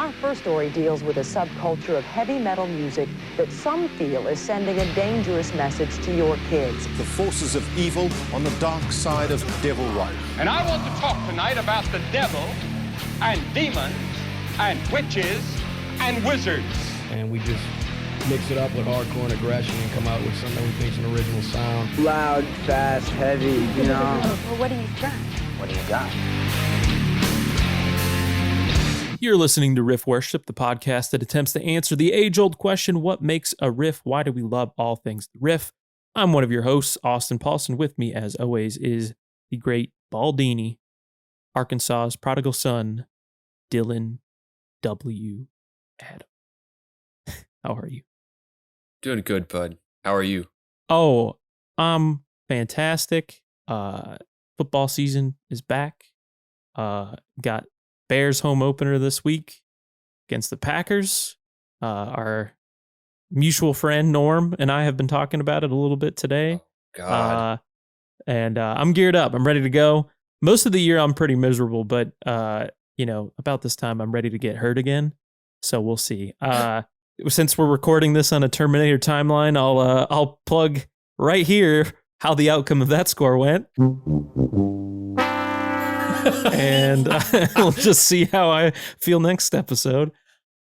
Our first story deals with a subculture of heavy metal music that some feel is sending a dangerous message to your kids. The forces of evil on the dark side of devil right. And I want to talk tonight about the devil and demons and witches and wizards. And we just mix it up with hardcore and aggression and come out with something we think's an original sound. Loud, fast, heavy, you know. Well, what do you got? What do you got? You're listening to Riff Worship, the podcast that attempts to answer the age-old question, what makes a riff? Why do we love all things riff? I'm one of your hosts, Austin Paulson. With me, as always, is the great Baldini, Arkansas's prodigal son, Dylan W. Adam. How are you? Doing good, bud. How are you? Oh, I'm fantastic. Football season is back. Got Bears home opener this week against the Packers. Our mutual friend Norm and I have been talking about it a little bit today. Oh, God. And I'm geared up. I'm ready to go. Most of the year I'm pretty miserable, but about this time I'm ready to get hurt again. So we'll see. Since we're recording this on a Terminator timeline, I'll plug right here how the outcome of that score went. And we'll just see how I feel next episode.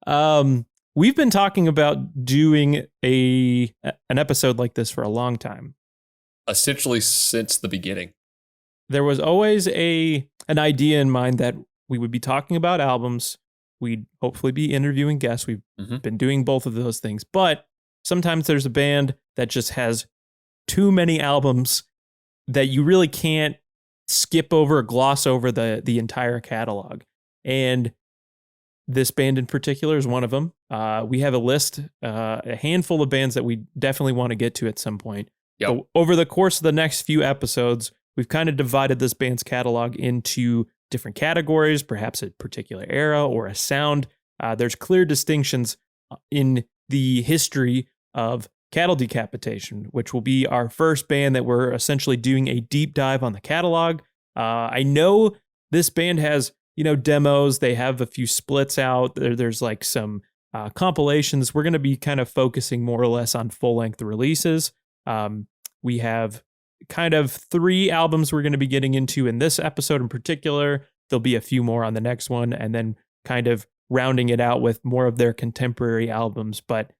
We've been talking about doing an episode like this for a long time. Essentially since the beginning. There was always an idea in mind that we would be talking about albums. We'd hopefully be interviewing guests. We've been doing both of those things. But sometimes there's a band that just has too many albums that you really can't skip over or gloss over the entire catalog. And this band in particular is one of them. We have a list, a handful of bands that we definitely want to get to at some point. Yep. So over the course of the next few episodes, we've kind of divided this band's catalog into different categories, perhaps a particular era or a sound. There's clear distinctions in the history of Cattle Decapitation, which will be our first band that we're essentially doing a deep dive on the catalog. I know this band has, demos. They have a few splits out. There's like some compilations. We're going to be kind of focusing more or less on full-length releases. We have kind of 3 albums we're going to be getting into in this episode in particular. There'll be a few more on the next one, and then kind of rounding it out with more of their contemporary albums. But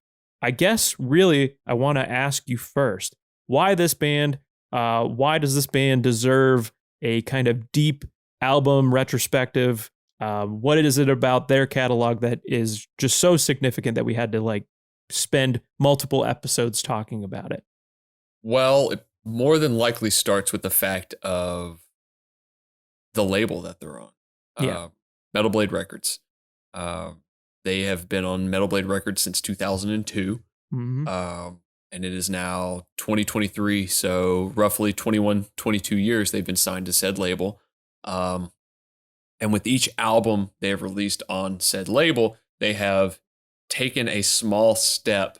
I guess really I want to ask you first, why this band? Why does this band deserve a kind of deep album retrospective? What is it about their catalog that is just so significant that we had to spend multiple episodes talking about it? Well, it more than likely starts with the fact of the label that they're on. Metal Blade Records. They have been on Metal Blade Records since 2002. Mm-hmm. And it is now 2023. So roughly 21, 22 years they've been signed to said label. And with each album they have released on said label, they have taken a small step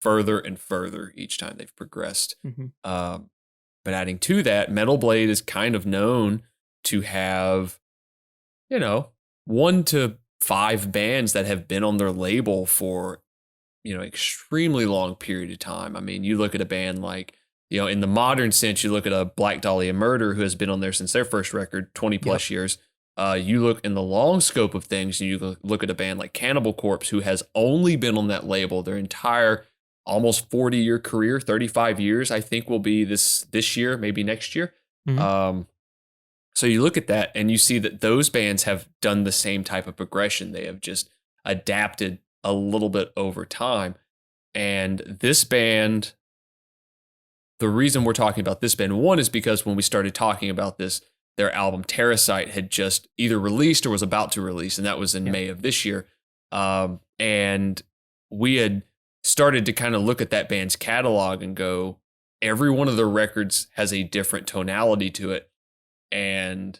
further and further each time they've progressed. Mm-hmm. But adding to that, Metal Blade is kind of known to have, 1 to 5 bands that have been on their label for, extremely long period of time. I mean, you look at a band like, in the modern sense, you look at a Black Dahlia Murder who has been on there since their first record, 20 plus years. You look in the long scope of things, and you look at a band like Cannibal Corpse who has only been on that label their entire almost 40-year career, 35 years, I think will be this year, maybe next year. Mm-hmm. So you look at that and you see that those bands have done the same type of progression. They have just adapted a little bit over time. And this band, the reason we're talking about this band, one is because when we started talking about this, their album Terracite had just either released or was about to release. And that was in May of this year. And we had started to kind of look at that band's catalog and go, every one of their records has a different tonality to it. And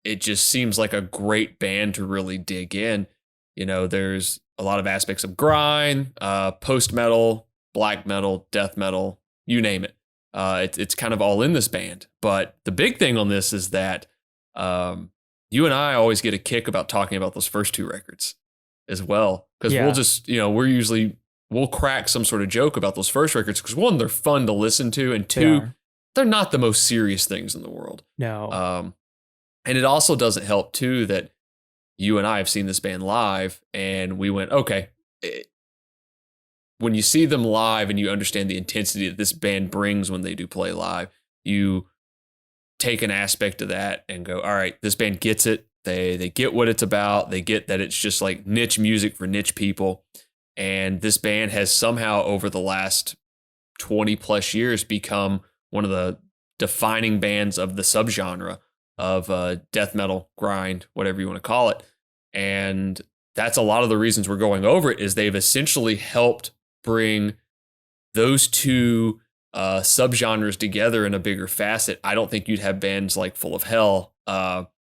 it just seems like a great band to really dig in. There's a lot of aspects of grind, post-metal, black metal, death metal, you name it. It's kind of all in this band. But the big thing on this is that you and I always get a kick about talking about those first 2 records. as well. Because Yeah. we'll just, we'll crack some sort of joke about those first records because one, they're fun to listen to, and two, they're not the most serious things in the world. No. And it also doesn't help too that you and I have seen this band live, and we went, okay, when you see them live and you understand the intensity that this band brings when they do play live, you take an aspect of that and go, all right, this band gets it. They get what it's about. They get that it's just like niche music for niche people. And this band has somehow over the last 20 plus years become one of the defining bands of the subgenre of death metal, grind, whatever you want to call it. And that's a lot of the reasons we're going over it, is they've essentially helped bring those two subgenres together in a bigger facet. I don't think you'd have bands like Full of Hell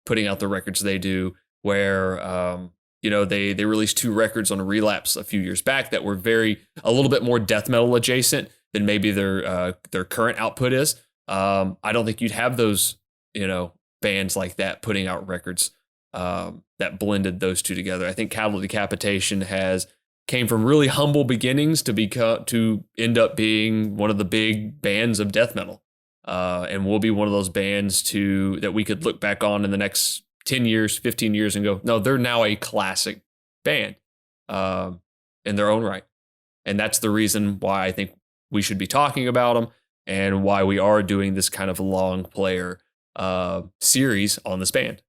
putting out the records they do, where they released 2 records on a Relapse a few years back that were a little bit more death metal adjacent than maybe their current output is. I don't think you'd have those bands like that putting out records that blended those two together. I think Cattle Decapitation came from really humble beginnings to end up being one of the big bands of death metal, and will be one of those bands that we could look back on in the next 10 years, 15 years and go, no, they're now a classic band in their own right. And that's the reason why I think we should be talking about them, and why we are doing this kind of long player series on this band.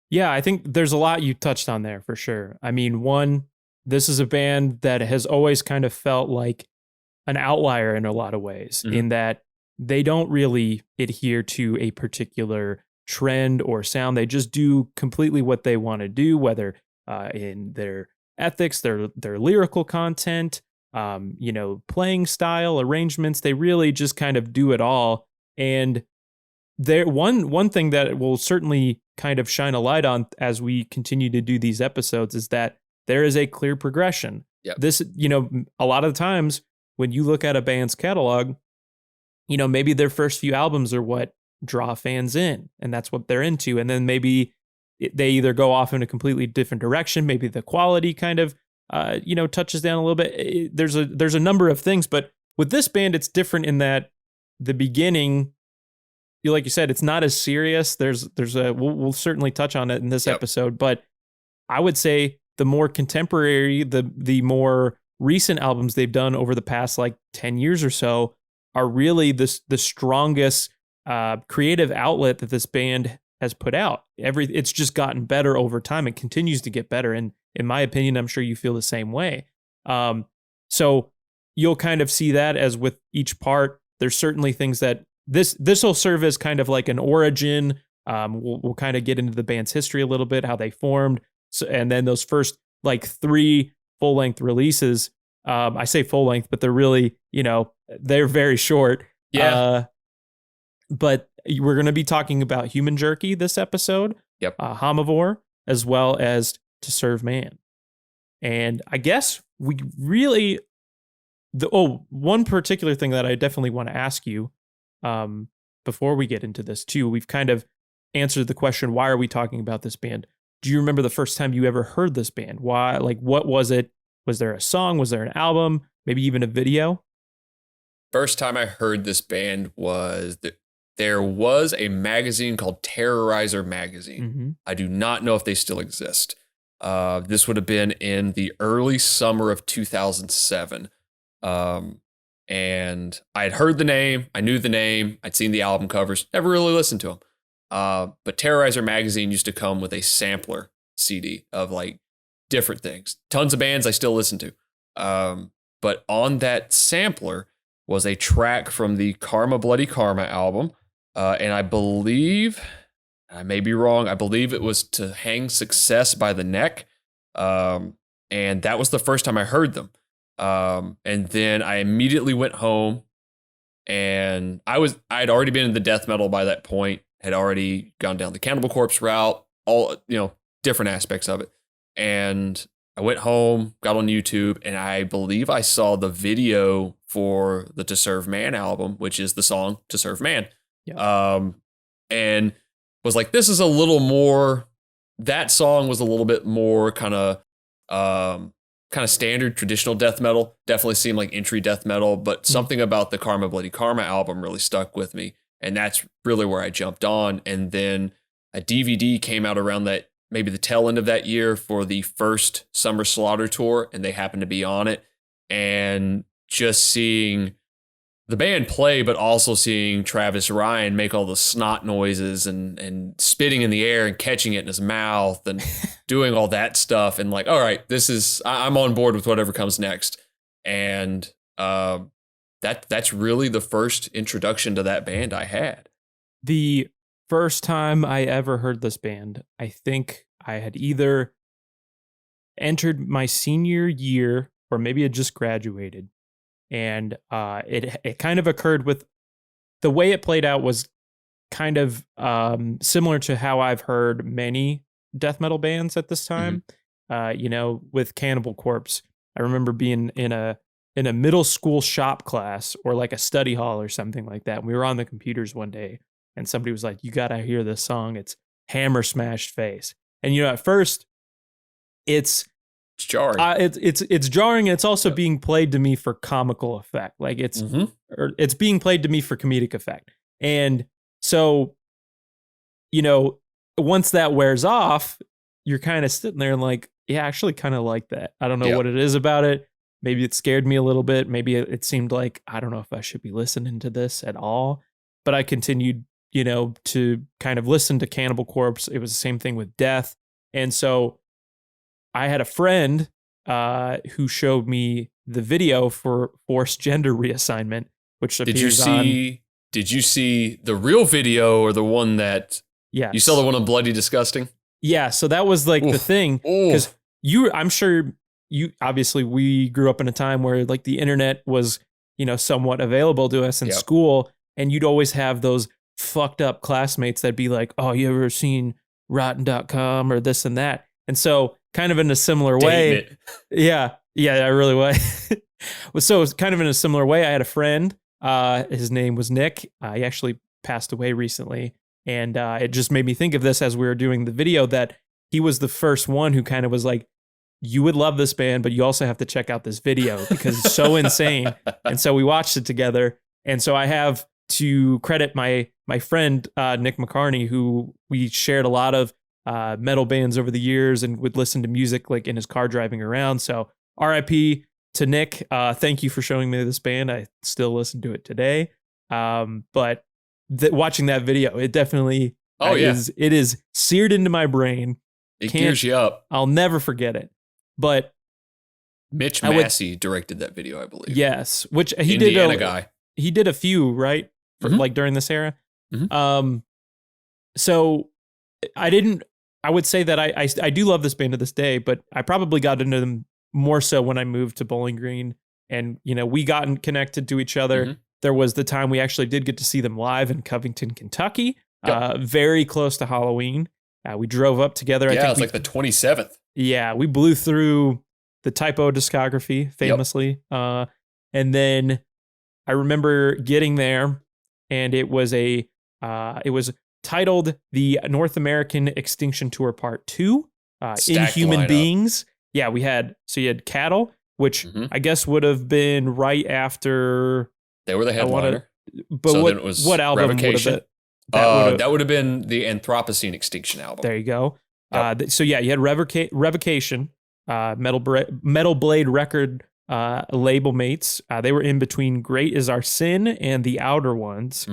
Yeah, I think there's a lot you touched on there for sure. I mean, one, this is a band that has always kind of felt like an outlier in a lot of ways, in that they don't really adhere to a particular trend or sound. They just do completely what they want to do, whether in their ethics, their lyrical content, playing style, arrangements. They really just kind of do it all. And there, one thing that will certainly kind of shine a light on as we continue to do these episodes is that there is a clear progression. Yep. This, a lot of times when you look at a band's catalog, maybe their first few albums are what draw fans in, and that's what they're into. And then maybe they either go off in a completely different direction. Maybe the quality kind of, touches down a little bit. There's a number of things, but with this band, it's different in that the beginning, like you said, it's not as serious. We'll certainly touch on it in this episode, but I would say the more contemporary, the more recent albums they've done over the past like 10 years or so are really the strongest creative outlet that this band has put out. It's just gotten better over time and continues to get better. And in my opinion, I'm sure you feel the same way. So you'll kind of see that as with each part. There's certainly things that this will serve as kind of like an origin. We'll kind of get into the band's history a little bit, how they formed. So, and then those first like 3 full-length releases, I say full-length, but they're really, they're very short. Yeah. But we're going to be talking about Human Jerky this episode. Yep. Homovore, as well as To Serve Man. And I guess we really, one particular thing that I definitely want to ask you before we get into this too, we've kind of answered the question, why are we talking about this band? Do you remember the first time you ever heard this band? Why? Like, what was it? Was there a song? Was there an album? Maybe even a video? First time I heard this band was there was a magazine called Terrorizer Magazine. Mm-hmm. I do not know if they still exist. This would have been in the early summer of 2007. And I had heard the name. I knew the name. I'd seen the album covers. Never really listened to them. But Terrorizer Magazine used to come with a sampler CD of like different things. Tons of bands I still listen to. But on that sampler was a track from the Karma Bloody Karma album. And I believe, I may be wrong, I believe it was To Hang Success by the Neck. And that was the first time I heard them. And then I immediately went home, and I'd already been in the death metal by that point, had already gone down the Cannibal Corpse route, all, different aspects of it. And I went home, got on YouTube, and I believe I saw the video for the To Serve Man album, which is the song To Serve Man. Yeah. And was like, this is a little more, that song was a little bit more kind of kind of standard traditional death metal. Definitely seemed like entry death metal, but something about the Karma Bloody Karma album really stuck with me. And that's really where I jumped on. And then a DVD came out around that, maybe the tail end of that year for the first Summer Slaughter tour, and they happened to be on it. And just seeing the band play, but also seeing Travis Ryan make all the snot noises and spitting in the air and catching it in his mouth and doing all that stuff. And like, all right, I'm on board with whatever comes next. And that's really the first introduction to that band I had. The first time I ever heard this band, I think I had either entered my senior year or maybe had just graduated. And it kind of occurred with the way it played out was kind of similar to how I've heard many death metal bands at this time. With Cannibal Corpse, I remember being in a middle school shop class or like a study hall or something like that. And we were on the computers one day, and somebody was like, "You gotta hear this song. It's Hammer Smashed Face." And at first, it's jarring. It's jarring. And it's also being played to me for comical effect. Like it's being played to me for comedic effect. And so, once that wears off, you're kind of sitting there and like, yeah, I actually kind of like that. I don't know what it is about it. Maybe it scared me a little bit. Maybe it seemed like, I don't know if I should be listening to this at all. But I continued, to kind of listen to Cannibal Corpse. It was the same thing with Death. And so I had a friend who showed me the video for Forced Gender Reassignment, which appears on... Did you see the real video or the one that... Yeah. You saw the one on Bloody Disgusting? Yeah, so that was like the thing. Because I'm sure obviously we grew up in a time where like the internet was, somewhat available to us in school. And you'd always have those fucked up classmates that'd be like, "Oh, you ever seen rotten.com or this and that?" And so kind of in a similar way. Yeah, I really was. So it's kind of in a similar way. I had a friend, his name was Nick. He actually passed away recently. And it just made me think of this as we were doing the video, that he was the first one who kind of was like, "You would love this band, but you also have to check out this video because it's so insane." And so we watched it together. And so I have to credit my friend, Nick McCarney, who we shared a lot of metal bands over the years and would listen to music like in his car driving around. So RIP to Nick. Thank you for showing me this band. I still listen to it today. But watching that video, it definitely it is seared into my brain. It gears you up. I'll never forget it. But Mitch Massey directed that video, I believe. Yes, which he Indiana did. Guy. He did a few, right? Like during this era. So I would say that I do love this band to this day, but I probably got into them more so when I moved to Bowling Green, and we got connected to each other. There was the time we actually did get to see them live in Covington, Kentucky, very close to Halloween. We drove up together. I think it's like the 27th. Yeah, we blew through the Typo discography famously. And then I remember getting there, and it was titled the North American Extinction Tour Part 2, Inhuman lineup. Beings. Yeah, you had Cattle, which I guess would have been right after... They were the headliner. But so then it was what album would have it? That would have been the Anthropocene Extinction album. There you go. Yep. So yeah, you had Revocation, Metal Blade record label mates. They were in between Great Is Our Sin and The Outer Ones.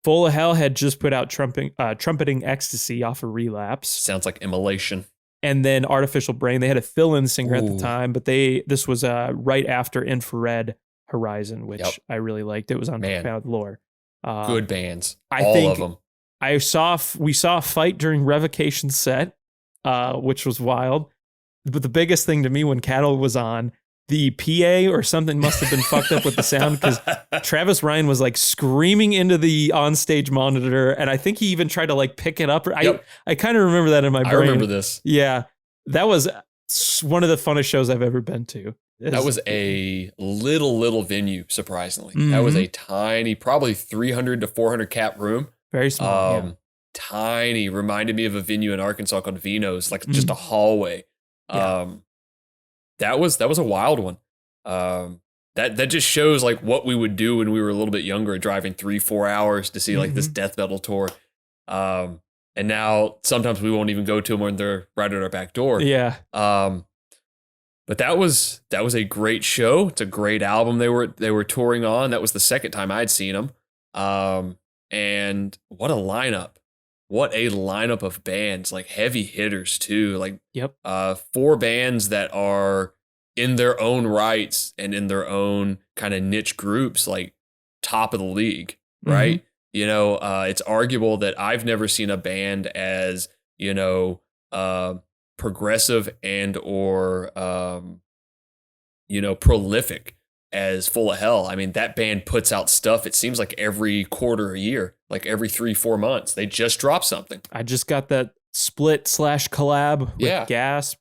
Full of Hell had just put out Trumpeting Ecstasy off of Relapse. Sounds like Immolation. And then Artificial Brain. They had a fill-in singer at the time, but this was right after Infrared Horizon, which I really liked. It was on Profound Lore. Good bands. All of them. We saw a fight during Revocation's set, which was wild. But the biggest thing to me when Cattle was on, the PA or something must have been fucked up with the sound, because Travis Ryan was like screaming into the onstage monitor, and I think he even tried to like pick it up. I kind of remember that in my brain. I remember this. Yeah, that was one of the funnest shows I've ever been to. That was a little venue, surprisingly. That was a tiny, probably 300 to 400 cap room. Very small. Tiny. Reminded me of a venue in Arkansas called Vino's, like just a hallway. that was a wild one. That just shows like what we would do when we were a little bit younger, driving 3-4 hours to see like this death metal tour. And now sometimes we won't even go to them when they're right at our back door. Yeah. But that was a great show. It's a great album they were touring on. That was the second time I'd seen them. And what a lineup. What a lineup of bands, like heavy hitters too. Like 4 bands that are in their own rights and in their own kind of niche groups, like top of the league, right? You know, it's arguable that I've never seen a band as, you know, progressive and or you know, prolific as Full of Hell. I mean, that band puts out stuff, it seems like every quarter a year, like every 3-4 months they just drop something. I just got that split/collab with Gasp.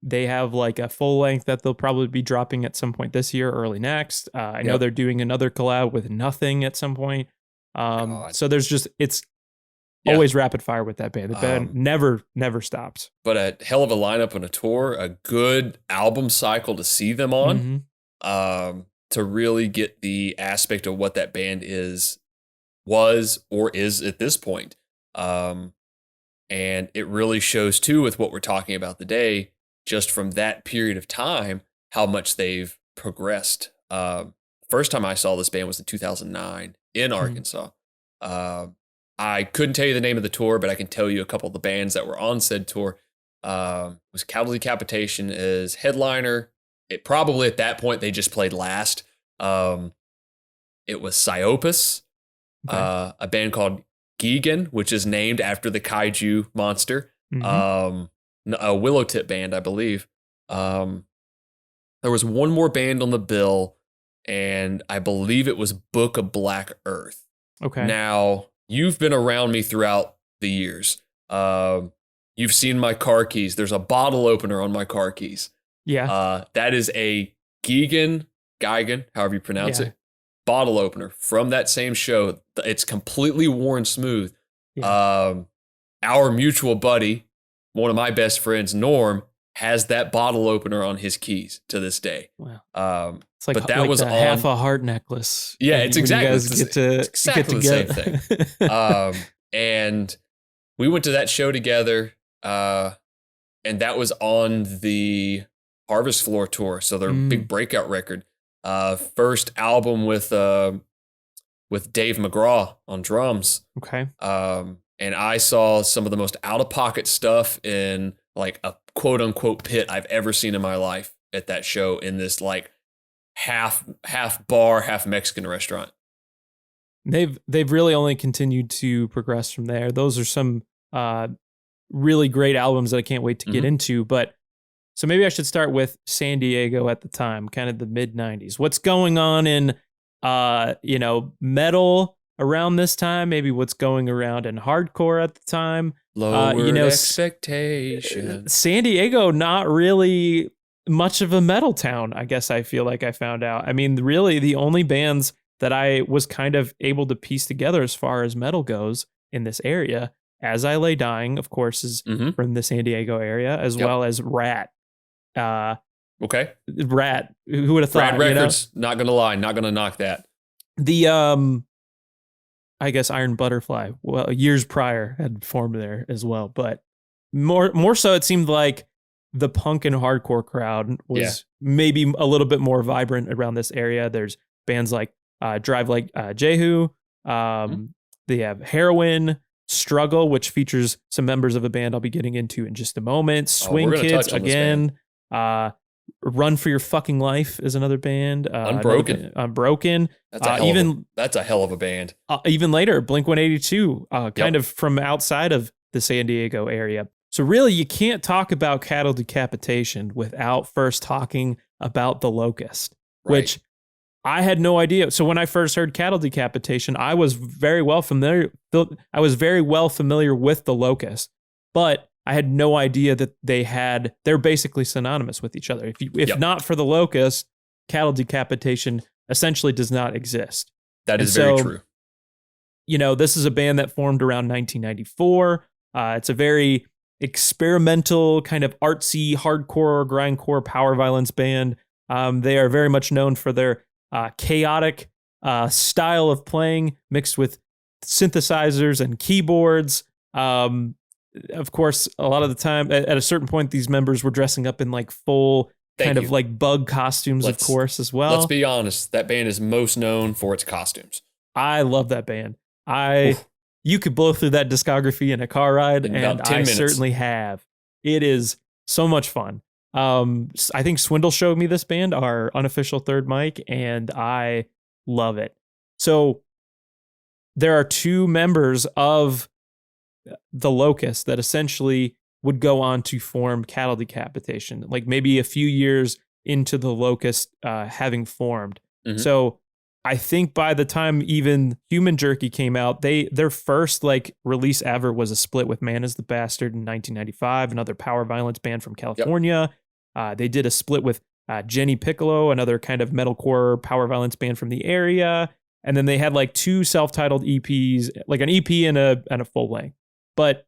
They have like a full length that they'll probably be dropping at some point this year, early next. I know they're doing another collab with Nothing at some point. So there's just, it's always rapid fire with that band. The band never stops. But a hell of a lineup on a tour, a good album cycle to see them on, to really get the aspect of what that band was or is at this point. And it really shows too with what we're talking about today, just from that period of time, how much they've progressed. First time I saw this band was in 2009 in Arkansas. I couldn't tell you the name of the tour, but I can tell you a couple of the bands that were on said tour. It was Cattle Decapitation as headliner. It probably at that point they just played last. It was Psyopus, a band called Gigan, which is named after the kaiju monster. A Willow Tip band, I believe. There was one more band on the bill, and I believe it was Book of Black Earth. Okay. Now, you've been around me throughout the years. You've seen my car keys. There's a bottle opener on my car keys. Yeah. That is a Gigan, however you pronounce it, bottle opener from that same show. It's completely worn smooth. Our mutual buddy, one of my best friends, Norm, has that bottle opener on his keys to this day. Wow. It's like, but that was on half a heart necklace. Yeah, it's exactly, you guys exactly the same thing. And we went to that show together, and that was on the Harvest Floor tour. So their big breakout record, first album with Dave McGraw on drums. Okay. And I saw some of the most out of pocket stuff in like a quote unquote pit I've ever seen in my life at that show, in this like half bar, half Mexican restaurant. They've really only continued to progress from there. Those are some really great albums that I can't wait to get into. But so maybe I should start with San Diego at the time, kind of the mid 90s. What's going on in metal around this time? Maybe what's going around in hardcore at the time. Lowered expectations. San Diego, not really much of a metal town, I guess I feel like I found out. I mean, really the only bands that I was kind of able to piece together as far as metal goes in this area, As I Lay Dying, of course, is from the San Diego area, as well as Rat. Okay. Rat, who would have thought? Rat Records, not gonna lie, not gonna knock that. The I guess Iron Butterfly, well, years prior had formed there as well, but more so it seemed like the punk and hardcore crowd was maybe a little bit more vibrant around this area. There's bands like Drive Like Jehu. They have Heroin, Struggle, which features some members of a band I'll be getting into in just a moment. Swing Kids again. Run for Your Fucking Life is another band. Unbroken. Unbroken. That's a hell of a band. Even later, Blink-182, kind of from outside of the San Diego area. So really, you can't talk about Cattle Decapitation without first talking about the Locust, which I had no idea. So when I first heard Cattle Decapitation, I was very well familiar with the Locust, but I had no idea that they're basically synonymous with each other. If not for the Locust, Cattle Decapitation essentially does not exist. That is very true. This is a band that formed around 1994. experimental kind of artsy hardcore grindcore power violence band. They are very much known for their chaotic style of playing mixed with synthesizers and keyboards. Of course, a lot of the time at a certain point, these members were dressing up in like full kind of like bug costumes, of course, as well. Let's be honest. That band is most known for its costumes. I love that band. You could blow through that discography in a car ride, In and about 10 I minutes. certainly have. It is so much fun. I think Swindle showed me this band, our unofficial third mic, and I love it. So there are 2 members of the Locust that essentially would go on to form Cattle Decapitation, like maybe a few years into the Locust having formed. Mhm. So I think by the time even Human Jerky came out, their first like release ever was a split with Man is the Bastard in 1995, another power violence band from California. They did a split with Jenny Piccolo, another kind of metalcore power violence band from the area. And then they had like 2 self-titled EPs, like an EP and a full length. But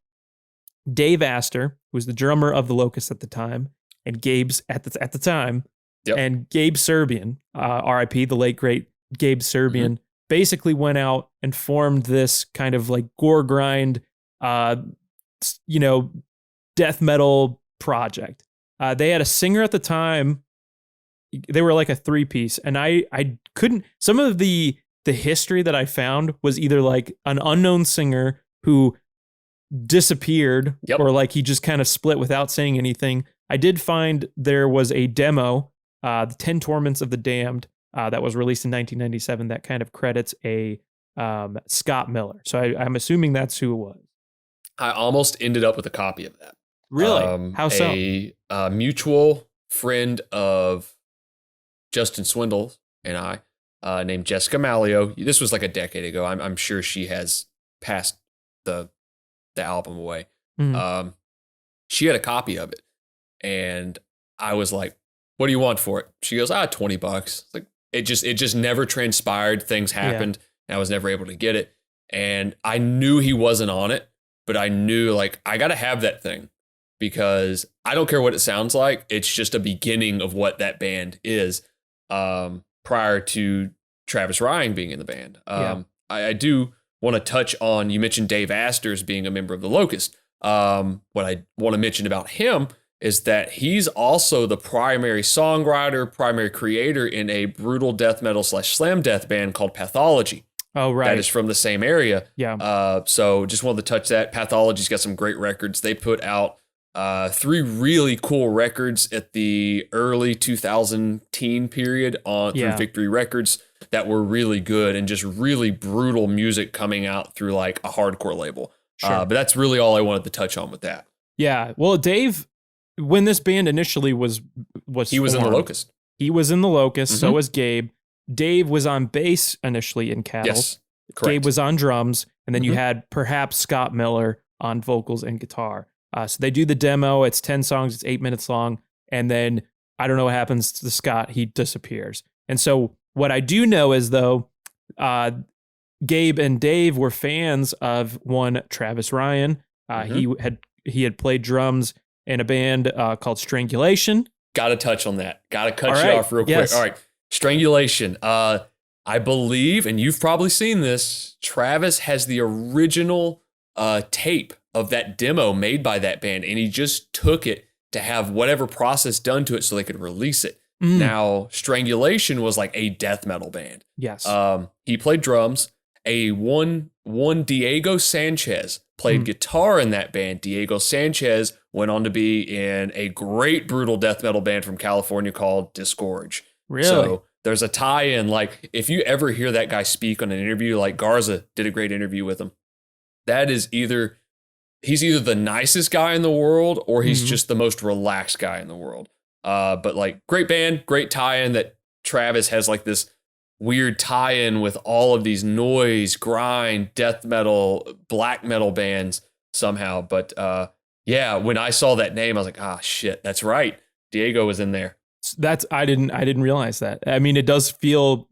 Dave Astor, who was the drummer of the Locust at the time, and Gabe's at the time, and Gabe Serbian, R.I.P., the late great Gabe Serbian, basically went out and formed this kind of like gore grind, death metal project. They had a singer at the time. They were like a 3-piece, and I couldn't. Some of the history that I found was either like an unknown singer who disappeared, or like he just kind of split without saying anything. I did find there was a demo, the 10 Torments of the Damned, that was released in 1997 that kind of credits a Scott Miller. So I'm assuming that's who it was. I almost ended up with a copy of that. Really? How so? A mutual friend of Justin Swindle and I, named Jessica Malio. This was like a decade ago. I'm sure she has passed the album away. Mhm. She had a copy of it, and I was like, "What do you want for it?" She goes, $20. Like it just never transpired. Things happened, and I was never able to get it. And I knew he wasn't on it, but I knew like I got to have that thing because I don't care what it sounds like. It's just a beginning of what that band is. Prior to Travis Ryan being in the band, I do want to touch on, you mentioned Dave Astor as being a member of the Locust. What I want to mention about him is that he's also the primary songwriter, primary creator in a brutal death metal / slam death band called Pathology. Oh, right. That is from the same area. Yeah. So just wanted to touch that. Pathology's got some great records. They put out 3 really cool records at the early 2010 period through Victory Records that were really good and just really brutal music coming out through like a hardcore label. Sure. But that's really all I wanted to touch on with that. Yeah. Well, Dave, when this band initially was he was in the formed, Locust. He was in the Locust. So was Gabe. Dave was on bass initially in Cattle. Yes, correct. Gabe was on drums, and then you had perhaps Scott Miller on vocals and guitar. So they do the demo. It's 10 songs. It's 8 minutes long. And then I don't know what happens to Scott. He disappears. And so what I do know is, though, Gabe and Dave were fans of one Travis Ryan. He had played drums in a band called Strangulation. Got to touch on that. Got to cut you off real quick. All right. Strangulation. I believe, and you've probably seen this, Travis has the original tape of that demo made by that band, and he just took it to have whatever process done to it so they could release it. Now, Strangulation was like a death metal band. Yes. He played drums. One Diego Sanchez played guitar in that band. Diego Sanchez went on to be in a great brutal death metal band from California called Disgorge. Really? So there's a tie-in. Like if you ever hear that guy speak on an interview, like Garza did a great interview with him. That is he's either the nicest guy in the world or he's just the most relaxed guy in the world. But like great band, great tie-in that Travis has like this weird tie-in with all of these noise, grind, death metal, black metal bands somehow. But when I saw that name, I was like, shit, that's right. Diego was in there. I didn't realize that. I mean, it does feel,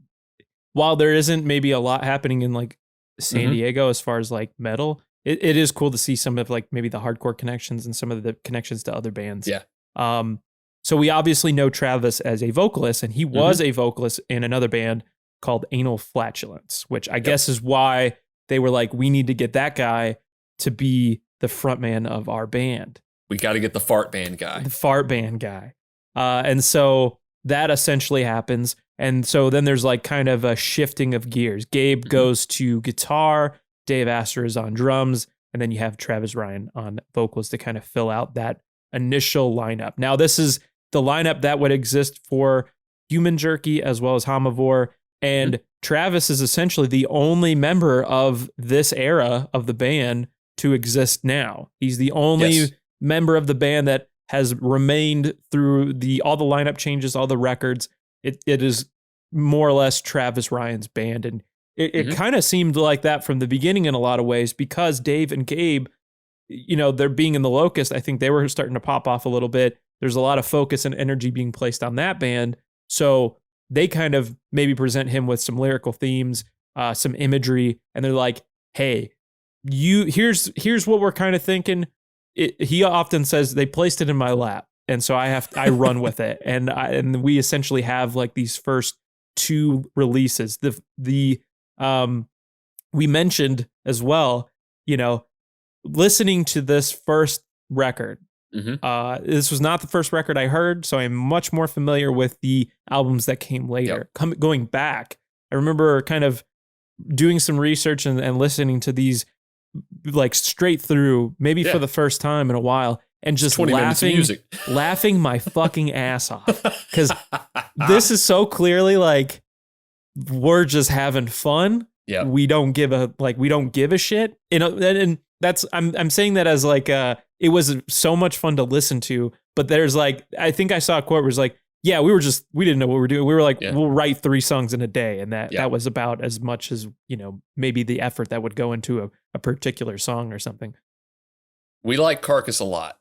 while there isn't maybe a lot happening in like San Diego as far as like metal, it is cool to see some of like maybe the hardcore connections and some of the connections to other bands. Yeah. So we obviously know Travis as a vocalist, and he was a vocalist in another band called Anal Flatulence, which I guess is why they were like, we need to get that guy to be the frontman of our band. We got to get the fart band guy. The fart band guy. And so that essentially happens. And so then there's like kind of a shifting of gears. Gabe goes to guitar, Dave Astor is on drums, and then you have Travis Ryan on vocals to kind of fill out that initial lineup. Now, this is the lineup that would exist for Human Jerky as well as Homovore. And Travis is essentially the only member of this era of the band to exist now. He's the only member of the band that has remained through all the lineup changes, all the records. It is more or less Travis Ryan's band. And it kind of seemed like that from the beginning in a lot of ways, because Dave and Gabe, you know, they're being in the Locust. I think they were starting to pop off a little bit. There's a lot of focus and energy being placed on that band. So they kind of maybe present him with some lyrical themes, some imagery, and they're like, hey, here's what we're kind of thinking. He often says they placed it in my lap, and so I run with it, and we essentially have like these first two releases. We mentioned as well, you know, listening to this first record. This was not the first record I heard, so I'm much more familiar with the albums that came later. Going back, I remember kind of doing some research and listening to these like straight through, maybe for the first time in a while, and just laughing my fucking ass off, because this is so clearly like we're just having fun. Yeah, we don't give a shit. You know, and that's I'm saying that as like it was so much fun to listen to, but there's like, I think I saw a quote where it's like, yeah, we didn't know what we were doing. We were like, we'll write 3 songs in a day. And that was about as much as, you know, maybe the effort that would go into a particular song or something. We like Carcass a lot.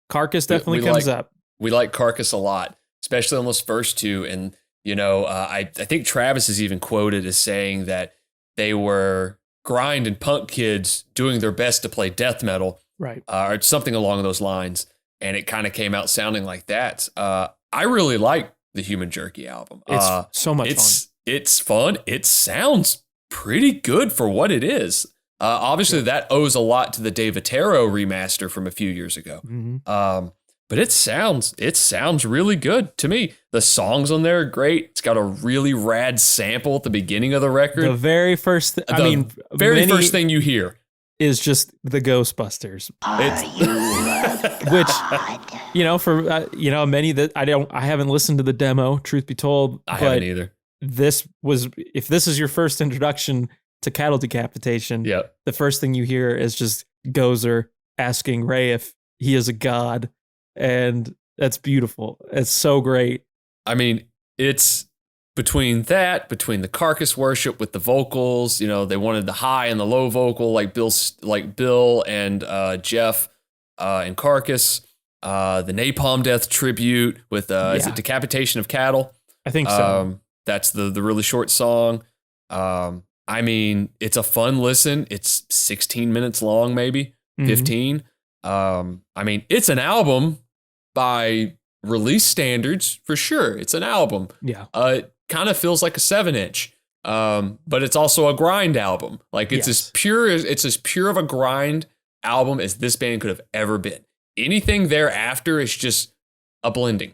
Carcass definitely comes up. We like Carcass a lot, especially on those first 2. And, you know, I think Travis is even quoted as saying that they were grind and punk kids doing their best to play death metal. Right. Or something along those lines. And it kind of came out sounding like that. I really like the Human Jerky album. It's so much fun. It's fun. It sounds pretty good for what it is. Obviously, that owes a lot to the Dave Attero remaster from a few years ago. But it sounds really good to me. The songs on there are great. It's got a really rad sample at the beginning of the record. The very first, first thing you hear is just the Ghostbusters. Which, you know, for many that I haven't listened to the demo, truth be told. I haven't either. If this is your first introduction to Cattle Decapitation, the first thing you hear is just Gozer asking Ray if he is a god. And that's beautiful. It's so great. I mean, it's between the Carcass worship with the vocals, you know, they wanted the high and the low vocal like Bill and Jeff and Carcass, the Napalm Death tribute with is it Decapitation of Cattle? I think so. That's the really short song. I mean, it's a fun listen. It's 16 minutes long, maybe 15. I mean, it's an album by release standards for sure. It's an album. Yeah. It kind of feels like a 7-inch. But it's also a grind album. Like it's as pure of a grind album as this band could have ever been. Anything thereafter is just a blending.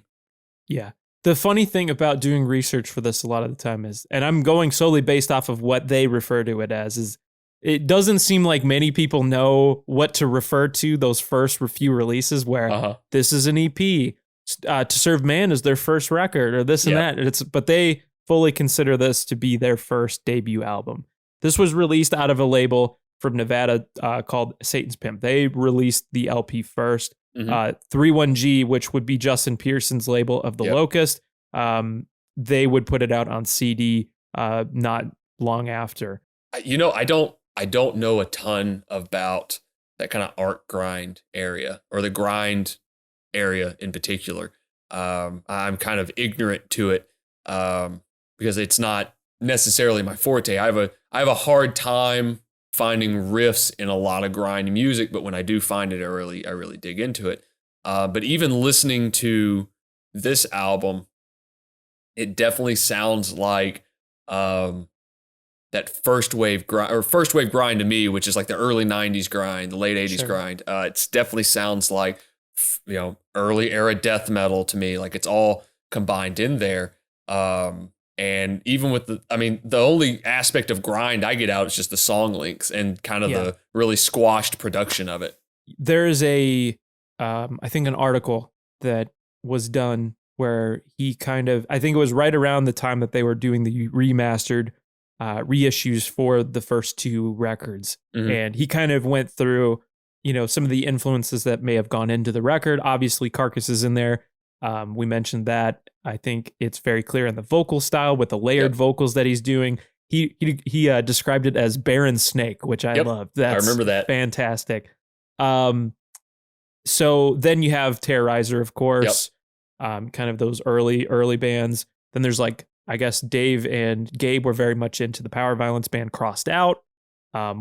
Yeah. The funny thing about doing research for this a lot of the time is, and I'm going solely based off of what they refer to it as, is it doesn't seem like many people know what to refer to those first few releases where this is an EP. To Serve Man is their first record or this and that. But they fully consider this to be their first debut album. This was released out of a label from Nevada called Satan's Pimp. They released the LP first. 31G, which would be Justin Pearson's label of the Locust, they would put it out on CD not long after. You know, I don't know a ton about that kind of art grind area or the grind area in particular. I'm kind of ignorant to it because it's not necessarily my forte. I have a hard time finding riffs in a lot of grind music, but when I do find it, I really dig into it. But even listening to this album, it definitely sounds like that first wave grind to me, which is like the early 90s grind, the late 80s grind. It definitely sounds like, early era death metal to me. Like it's all combined in there. And even with the only aspect of grind I get out is just the song lengths and kind of the really squashed production of it. There is I think an article that was done where he I think it was right around the time that they were doing the remastered reissues for the first two records. Mm-hmm. And he kind of went through, some of the influences that may have gone into the record. Obviously, Carcass is in there. We mentioned that. I think it's very clear in the vocal style with the layered vocals that he's doing. He described it as Baron Snake, which I love. I remember that. Fantastic. So then you have Terrorizer, of course, kind of those early bands. Then there's I guess Dave and Gabe were very much into the power violence band Crossed Out,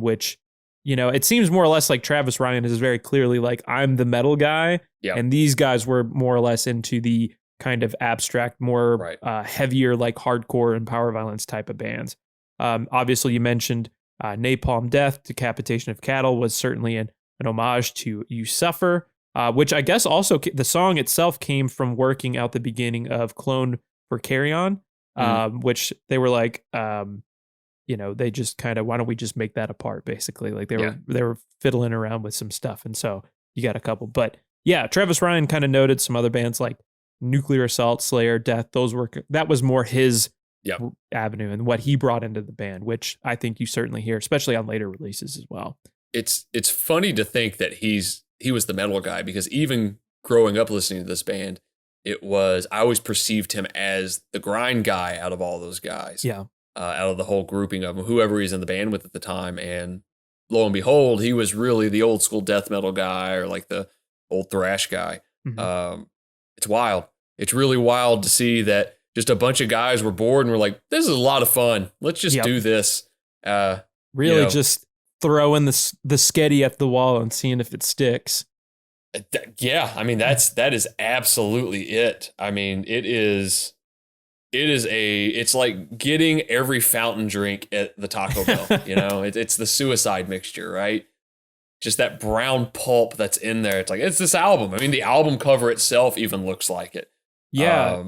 which, it seems more or less like Travis Ryan is very clearly like, I'm the metal guy. Yep. And these guys were more or less into the kind of abstract, more heavier, like hardcore and power violence type of bands. Obviously, you mentioned Napalm Death, Decapitation of Cattle was certainly an homage to You Suffer, which I guess also the song itself came from working out the beginning of Clone for Carry On, which they were like, they just kind of, why don't we just make that apart, basically? Like they were fiddling around with some stuff. And so you got a couple. But yeah, Travis Ryan kind of noted some other bands like Nuclear Assault, Slayer, Death. That was more his avenue and what he brought into the band, which I think you certainly hear, especially on later releases as well. It's funny to think that he was the metal guy, because even growing up listening to this band, I always perceived him as the grind guy out of all those guys. Yeah. Out of the whole grouping of them, whoever he's in the band with at the time. And lo and behold, he was really the old school death metal guy, or like the old thrash guy. Mm-hmm. It's wild. It's really wild to see that just a bunch of guys were bored and were like, this is a lot of fun. Let's just do this. Really just throwing the sketty at the wall and seeing if it sticks. Yeah. I mean, that is absolutely it. I mean, it's like getting every fountain drink at the Taco Bell, it's the suicide mixture, right? Just that brown pulp that's in there. It's like, it's this album. I mean, the album cover itself even looks like it. Yeah.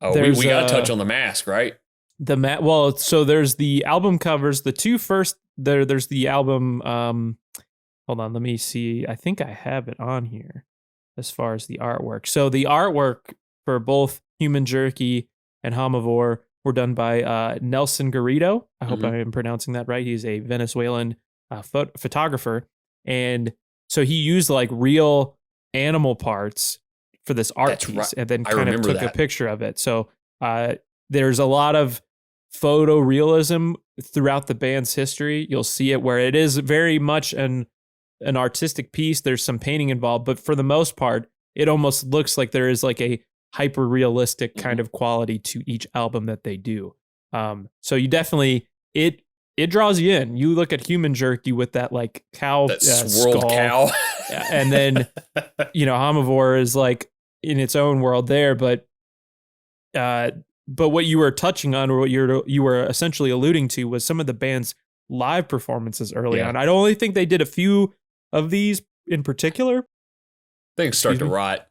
We got to touch on the mask, right? Well, so there's the album covers, the two first, there's the album, hold on, let me see. I think I have it on here as far as the artwork. So the artwork for both Human Jerky and Homovore were done by Nelson Garrido. I hope I am pronouncing that right. He's a Venezuelan photographer. And so he used like real animal parts for this art piece, and then kind of took a picture of it. So there's a lot of photorealism throughout the band's history. You'll see it where it is very much an artistic piece. There's some painting involved, but for the most part, it almost looks like there is like a hyper realistic kind of quality to each album that they do. So you definitely, it draws you in. You look at Human Jerky with that like cow, that swirled skull, cow, and then Homovore is like in its own world there. But what you were touching on, or what you were essentially alluding to, was some of the band's live performances early on. I only think they did a few of these in particular. Things start to rot.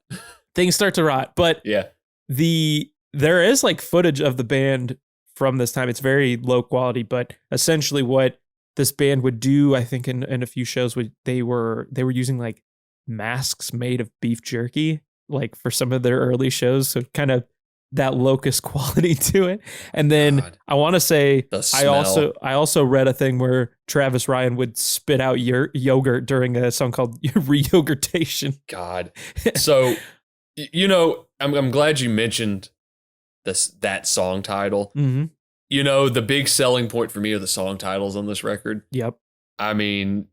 But there is like footage of the band from this time. It's very low quality, but essentially what this band would do, I think in a few shows, they were using like masks made of beef jerky, like for some of their early shows. So kind of that Locust quality to it. And then I want to say, I also read a thing where Travis Ryan would spit out yogurt during a song called Re-Yogurtation. God. So, I'm glad you mentioned that song title. Mm-hmm. The big selling point for me are the song titles on this record. Yep. I mean,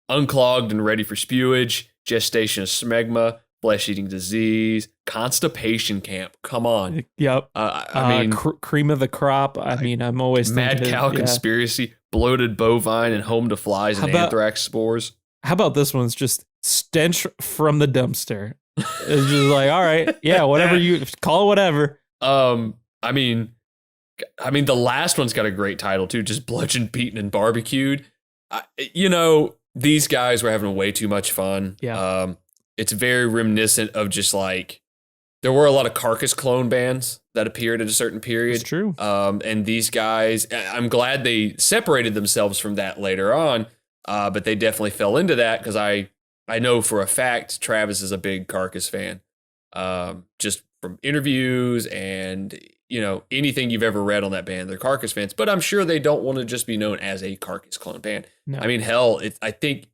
Unclogged and Ready for Spewage, Gestation of Smegma, Flesh-Eating Disease, Constipation Camp. Come on. Yep. I mean, Cream of the Crop. I mean, I'm always Mad Cow Conspiracy, bloated bovine and home to flies and anthrax spores. How about this one's just stench from the dumpster? It's just like, all right, yeah, whatever you call it, whatever. I mean, the last one's got a great title too, just bludgeoned, beaten, and barbecued. These guys were having way too much fun. Yeah. It's very reminiscent of just like, there were a lot of Carcass clone bands that appeared at a certain period. It's true. And these guys, I'm glad they separated themselves from that later on, but they definitely fell into that because I know for a fact Travis is a big Carcass fan, just from interviews and anything you've ever read on that band. They're Carcass fans, but I'm sure they don't want to just be known as a Carcass clone band. No. I mean, hell, I think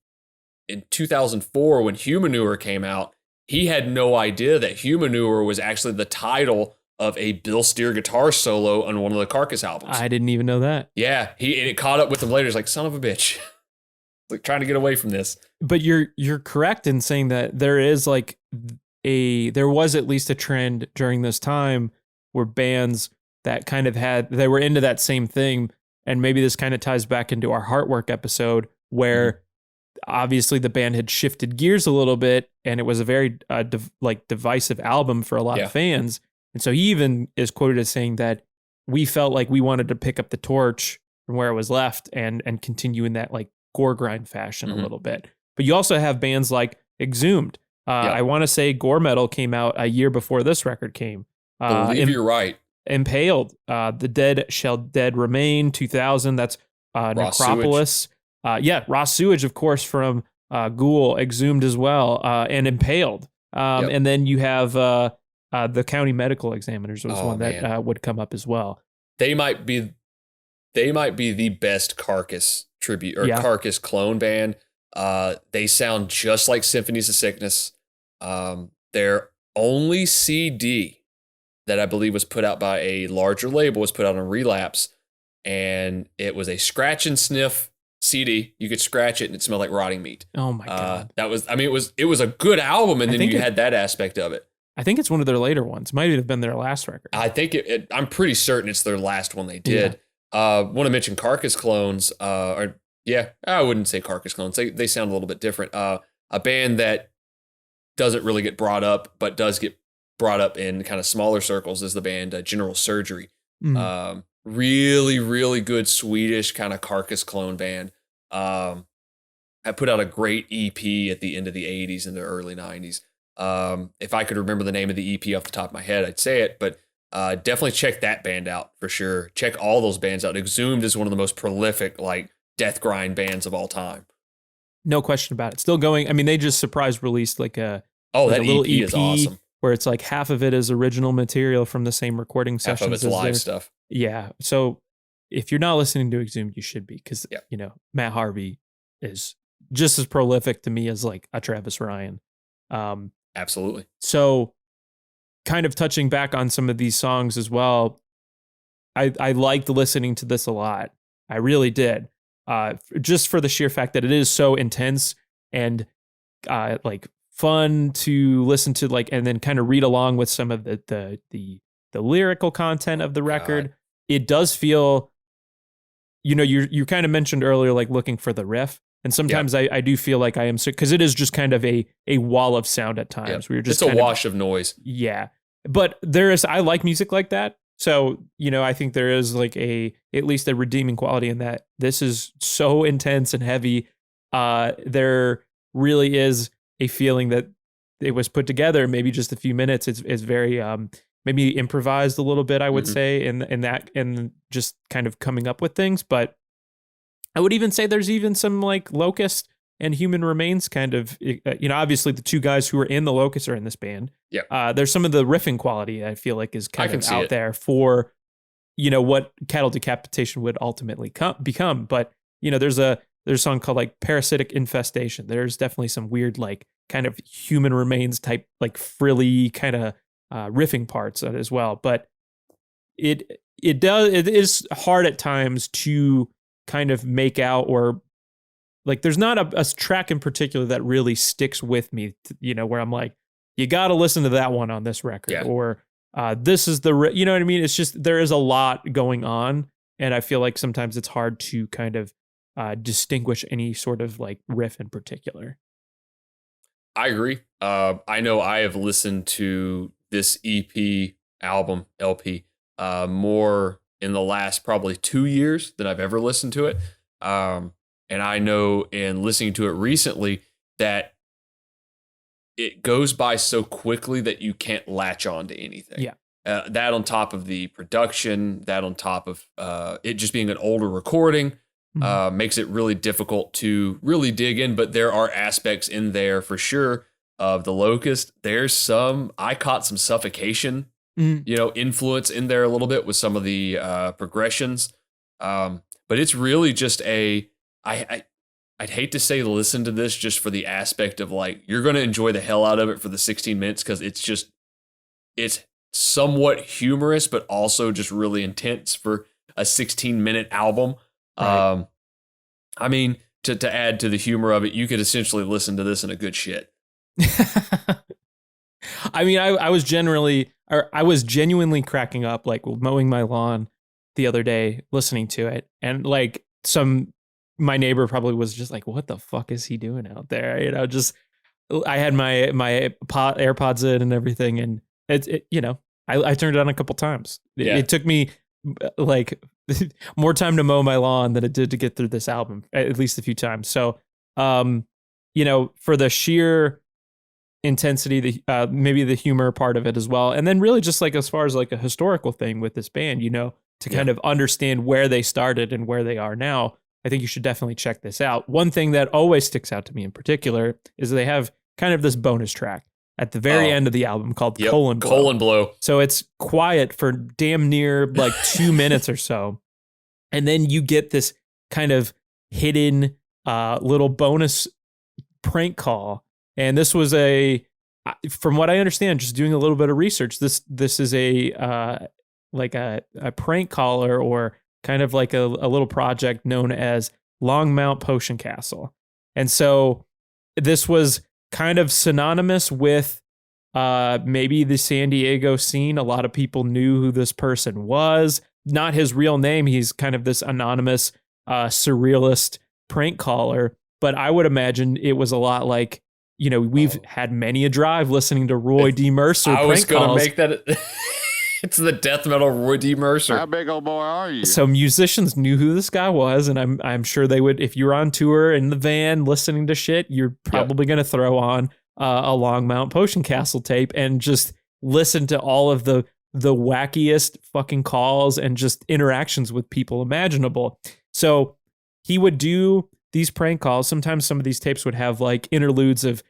in 2004 when Humanure came out, he had no idea that Humanure was actually the title of a Bill Steer guitar solo on one of the Carcass albums. I didn't even know that. Yeah, and it caught up with him later. He's like, son of a bitch. Like trying to get away from this. But you're correct in saying that there is like there was at least a trend during this time where bands that kind of they were into that same thing. And maybe this kind of ties back into our Heartwork episode where obviously the band had shifted gears a little bit and it was a very divisive album for a lot of fans. And so he even is quoted as saying that we felt like we wanted to pick up the torch from where it was left and continue in that like gore grind fashion a little bit. But you also have bands like Exhumed. I want to say Gore Metal came out a year before this record came. I believe you're right. Impaled, The Dead Shall Dead Remain, 2000. That's Necropolis. Raw Sewage, of course, from Ghoul, Exhumed as well, and Impaled. And then you have the County Medical Examiners was one that would come up as well. They might be the best Carcass tribute or Carcass clone band. They sound just like Symphonies of Sickness. Their only CD that I believe was put out by a larger label was put out on Relapse, and it was a scratch and sniff CD. You could scratch it and it smelled like rotting meat. Oh my god! It was a good album, and then you had that aspect of it. I think it's one of their later ones. Might have been their last record. I think I'm pretty certain it's their last one they did. Want to mention Carcass clones? I wouldn't say Carcass clones. They sound a little bit different. A band that doesn't really get brought up, but does get brought up in kind of smaller circles is the band General Surgery. Really, really good Swedish kind of Carcass clone band. I put out a great EP at the end of the 80s and the early 90s. If I could remember the name of the EP off the top of my head, I'd say it, but definitely check that band out for sure. Check all those bands out. Exhumed is one of the most prolific, like, death grind bands of all time. No question about it. Still going. I mean, they just surprise released like a little EP is awesome. Where it's like half of it is original material from the same recording sessions. Half of it's live stuff. Yeah. So if you're not listening to Exhumed, you should be, because Matt Harvey is just as prolific to me as like a Travis Ryan. Absolutely. So kind of touching back on some of these songs as well, I liked listening to this a lot. I really did. Just for the sheer fact that it is so intense and like fun to listen to, like, and then kind of read along with some of the lyrical content of the record. It does feel, you kind of mentioned earlier, like looking for the riff. And sometimes I do feel like I am, because it is just kind of a wall of sound at times. Where you're just it's a wash of noise. Yeah. But I like music like that. So, I think there is like at least a redeeming quality in that. This is so intense and heavy. There really is a feeling that it was put together maybe just a few minutes. It's very maybe improvised a little bit, I would say, in that, and just kind of coming up with things. But I would even say there's even some like Locust and Human Remains kind of, obviously the two guys who are in the Locust are in this band. Yeah. There's some of the riffing quality I feel like is kind of out there for, what Cattle Decapitation would ultimately become. But, there's a song called like Parasitic Infestation. There's definitely some weird, like kind of Human Remains type, like frilly kind of riffing parts as well. But it is hard at times to kind of make out, or like there's not a track in particular that really sticks with me, where I'm like, you got to listen to that one on this record, or this is you know what I mean? It's just, there is a lot going on And I feel like sometimes it's hard to kind of distinguish any sort of like riff in particular. I agree. I know I have listened to this EP album, LP, more in the last probably 2 years than I've ever listened to it. And I know in listening to it recently that it goes by so quickly that you can't latch on to anything. Yeah. That on top of the production, that on top of it just being an older recording, makes it really difficult to really dig in. But there are aspects in there for sure of the Locust. I caught some suffocation, influence in there a little bit with some of the progressions. But it's really just I'd hate to say listen to this just for the aspect of like, you're going to enjoy the hell out of it for the 16 minutes because it's somewhat humorous, but also just really intense for a 16-minute album. Right. I mean, to add to the humor of it, you could essentially listen to this in a good shit. I mean, I was genuinely cracking up, like mowing my lawn the other day, listening to it. And like my neighbor probably was just like, what the fuck is he doing out there? I had my AirPods in and everything. And I turned it on a couple times. It took me like more time to mow my lawn than it did to get through this album, at least a few times. So, for the sheer intensity, maybe the humor part of it as well. And then really just like as far as like a historical thing with this band, to kind of understand where they started and where they are now, I think you should definitely check this out. One thing that always sticks out to me in particular is they have kind of this bonus track at the very end of the album called Colon Blow. So it's quiet for damn near like 2 minutes or so. And then you get this kind of hidden little bonus prank call. And this was from what I understand, just doing a little bit of research, this is a prank caller or kind of like a little project known as Longmount Potion Castle. And so this was kind of synonymous with maybe the San Diego scene. A lot of people knew who this person was. Not his real name. He's kind of this anonymous surrealist prank caller. But I would imagine it was a lot like, we've had many a drive listening to Roy D. Mercer. I was going to make that. It's the death metal Roy D. Mercer. How big old boy are you? So musicians knew who this guy was, and I'm sure they would. If you're on tour in the van listening to shit, you're probably going to throw on a Longmount Potion Castle tape and just listen to all of the wackiest fucking calls and just interactions with people imaginable. So he would do these prank calls. Sometimes some of these tapes would have like interludes of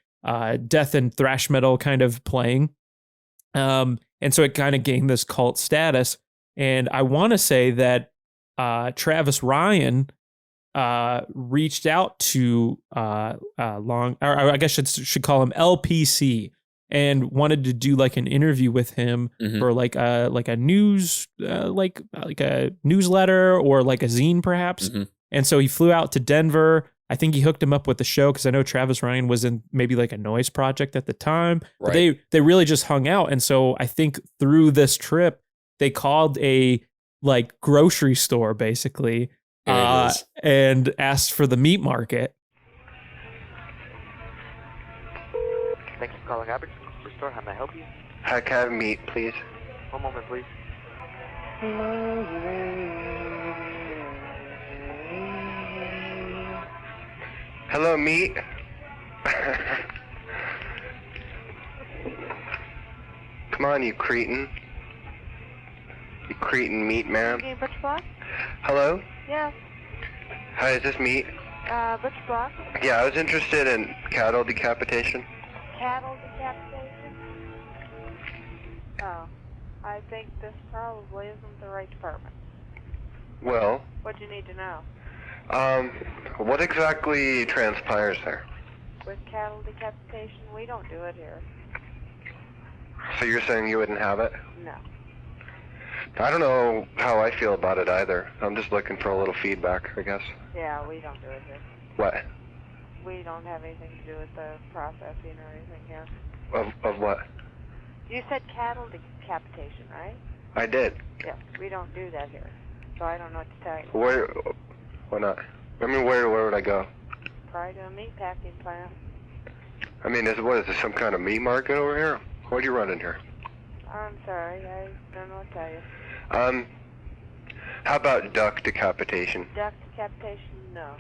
death and thrash metal kind of playing. And so it kind of gained this cult status. And I want to say that Travis Ryan reached out to I guess should call him LPC, and wanted to do like an interview with him for like a news like a newsletter or like a zine perhaps. And so he flew out to Denver. I think he hooked him up with the show because I know Travis Ryan was in maybe like a noise project at the time. Right. But they really just hung out. And so I think through this trip, they called a like grocery store basically and asked for the meat market. Thank you for calling Abbott Store. How may I help you? Can I have meat, please? One moment, please. Hello, meat. Come on, you cretin. You cretin meat man. Butcher Block? Hello? Yeah. Hi, is this meat? Butcher Block? Yeah, I was interested in cattle decapitation. Cattle Decapitation? Oh, I think this probably isn't the right department. Well? What do you need to know? What exactly transpires there? With cattle decapitation, we don't do it here. So you're saying you wouldn't have it? No. I don't know how I feel about it either. I'm just looking for a little feedback, I guess. Yeah, we don't do it here. What? We don't have anything to do with the processing or anything here. Of what? You said cattle decapitation, right? I did. Yeah, we don't do that here. so I don't know what to tell you. Why not? I mean, where would I go? Probably to a meat packing plant. I mean, is this some kind of meat market over here? What are you running here? I'm sorry, I don't know what to tell you. How about duck decapitation? Duck decapitation? No.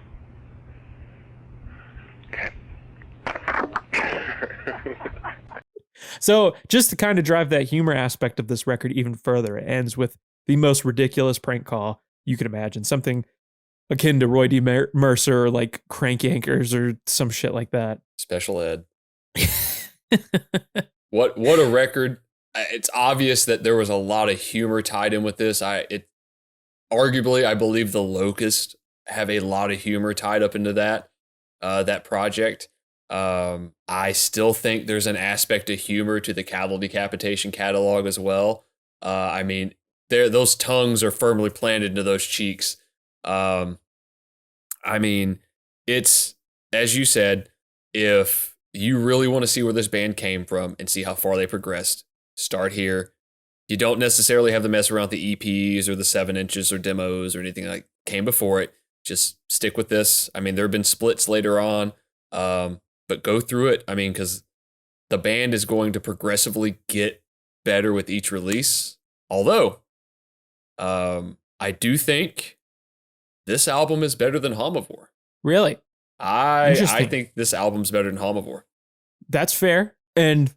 Okay. So just to kind of drive that humor aspect of this record even further, it ends with the most ridiculous prank call you can imagine. Something akin to Roy D. Mercer or like Crank Yankers or some shit like that. Special ed. What a record. It's obvious that there was a lot of humor tied in with this. Arguably, I believe the Locust have a lot of humor tied up into that project. I still think there's an aspect of humor to the Cattle Decapitation catalog as well. I mean, those tongues are firmly planted into those cheeks. I mean, it's, as you said, if you really want to see where this band came from and see how far they progressed, start here. You don't necessarily have to mess around with the EPs or the 7-inches or demos or anything like came before it. Just stick with this. I mean, there have been splits later on, but go through it. I mean, because the band is going to progressively get better with each release. Although, I do think this album is better than Homovore. Really? I think this album's better than Homovore. That's fair. And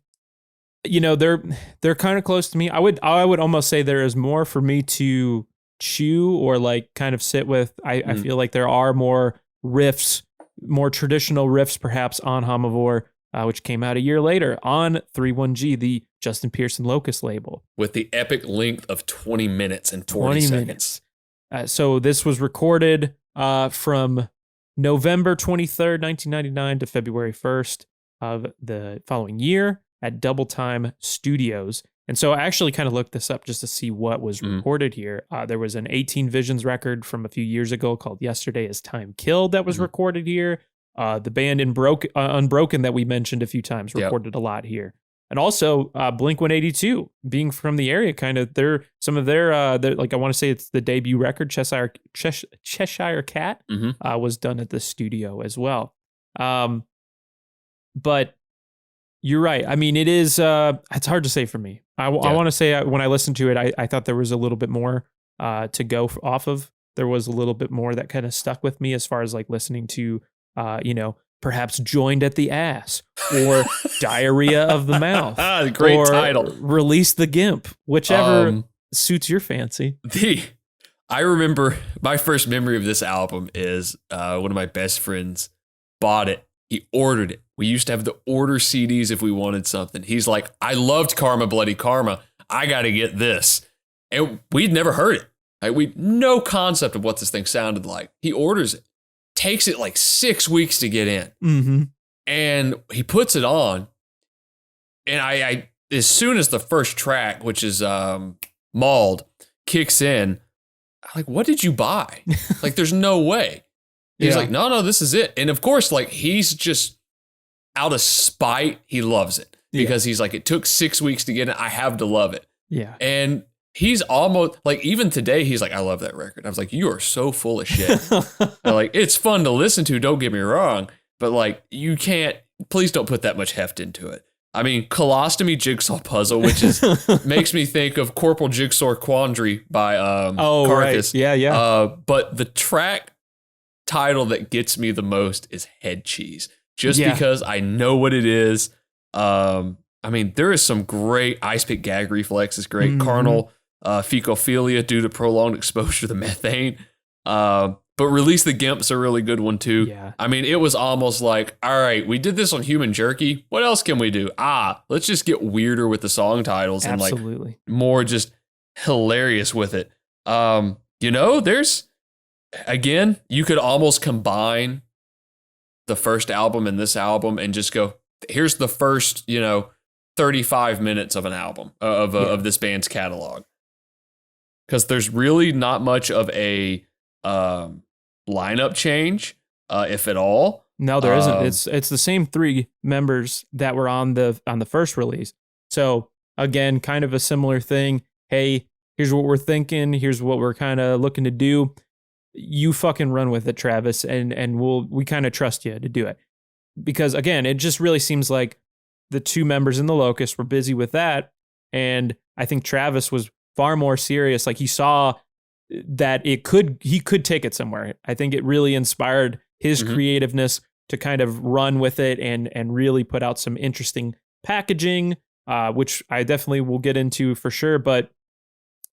you know, they're kind of close to me. I would almost say there is more for me to chew or like kind of sit with. I feel like there are more riffs, more traditional riffs perhaps on Homovore, which came out a year later on 31G, the Justin Pearson Locust label. With the epic length of 20 minutes and 40 seconds. So this was recorded from November 23rd, 1999 to February 1st of the following year at Double Time Studios. And so I actually kind of looked this up just to see what was recorded here. There was an 18 Visions record from a few years ago called Yesterday is Time Killed that was recorded here. The band Unbroken that we mentioned a few times recorded a lot here. And also Blink-182 being from the area, kind of some of their like I want to say it's the debut record, Cheshire Cat, was done at the studio as well. But you're right. I mean, it is. It's hard to say for me. I want to say when I listened to it, I thought there was a little bit more to go off of. There was a little bit more that kind of stuck with me as far as like listening to, perhaps Joined at the Ass or Diarrhea of the Mouth. Great or title. Release the Gimp, whichever suits your fancy. I remember my first memory of this album is one of my best friends bought it. He ordered it. We used to have the order CDs if we wanted something. He's like, I loved Karma Bloody Karma. I got to get this. And we'd never heard it. Like, we no concept of what this thing sounded like. He orders it. Takes it like 6 weeks to get in. Mm-hmm. And he puts it on. And I as soon as the first track, which is Mauled, kicks in, I'm like, what did you buy? Like, there's no way. He's like, no, this is it. And of course, like, he's just out of spite. He loves it because he's like, it took 6 weeks to get it. I have to love it. Yeah. And he's almost like, even today, he's like, I love that record. I was like, you are so full of shit. Like, it's fun to listen to. Don't get me wrong. But like, you can't, please don't put that much heft into it. I mean, Colostomy Jigsaw Puzzle, which is makes me think of Corporal Jigsaw Quandary by Carcass. Right. Yeah. But the track title that gets me the most is Head Cheese, just because I know what it is. I mean, there is some great Ice Pick Gag Reflex is great. Carnal fecophilia due to prolonged exposure to methane. But Release the Gimp's a really good one too. Yeah. I mean, it was almost like, all right, we did this on Human Jerky. What else can we do? Let's just get weirder with the song titles and like more just hilarious with it. There's, again, you could almost combine the first album and this album and just go, here's the first, 35 minutes of an album of this band's catalog. Because there's really not much of a lineup change, if at all. No, there isn't. It's the same three members that were on the first release. So again, kind of a similar thing. Hey, Here's what we're thinking. Here's what we're kind of looking to do. You fucking run with it, Travis, and we kind of trust you to do it. Because again, it just really seems like the two members in the Locust were busy with that, and I think Travis was far more serious. Like he saw that he could take it somewhere. I think it really inspired his creativeness to kind of run with it and really put out some interesting packaging, which I definitely will get into for sure. But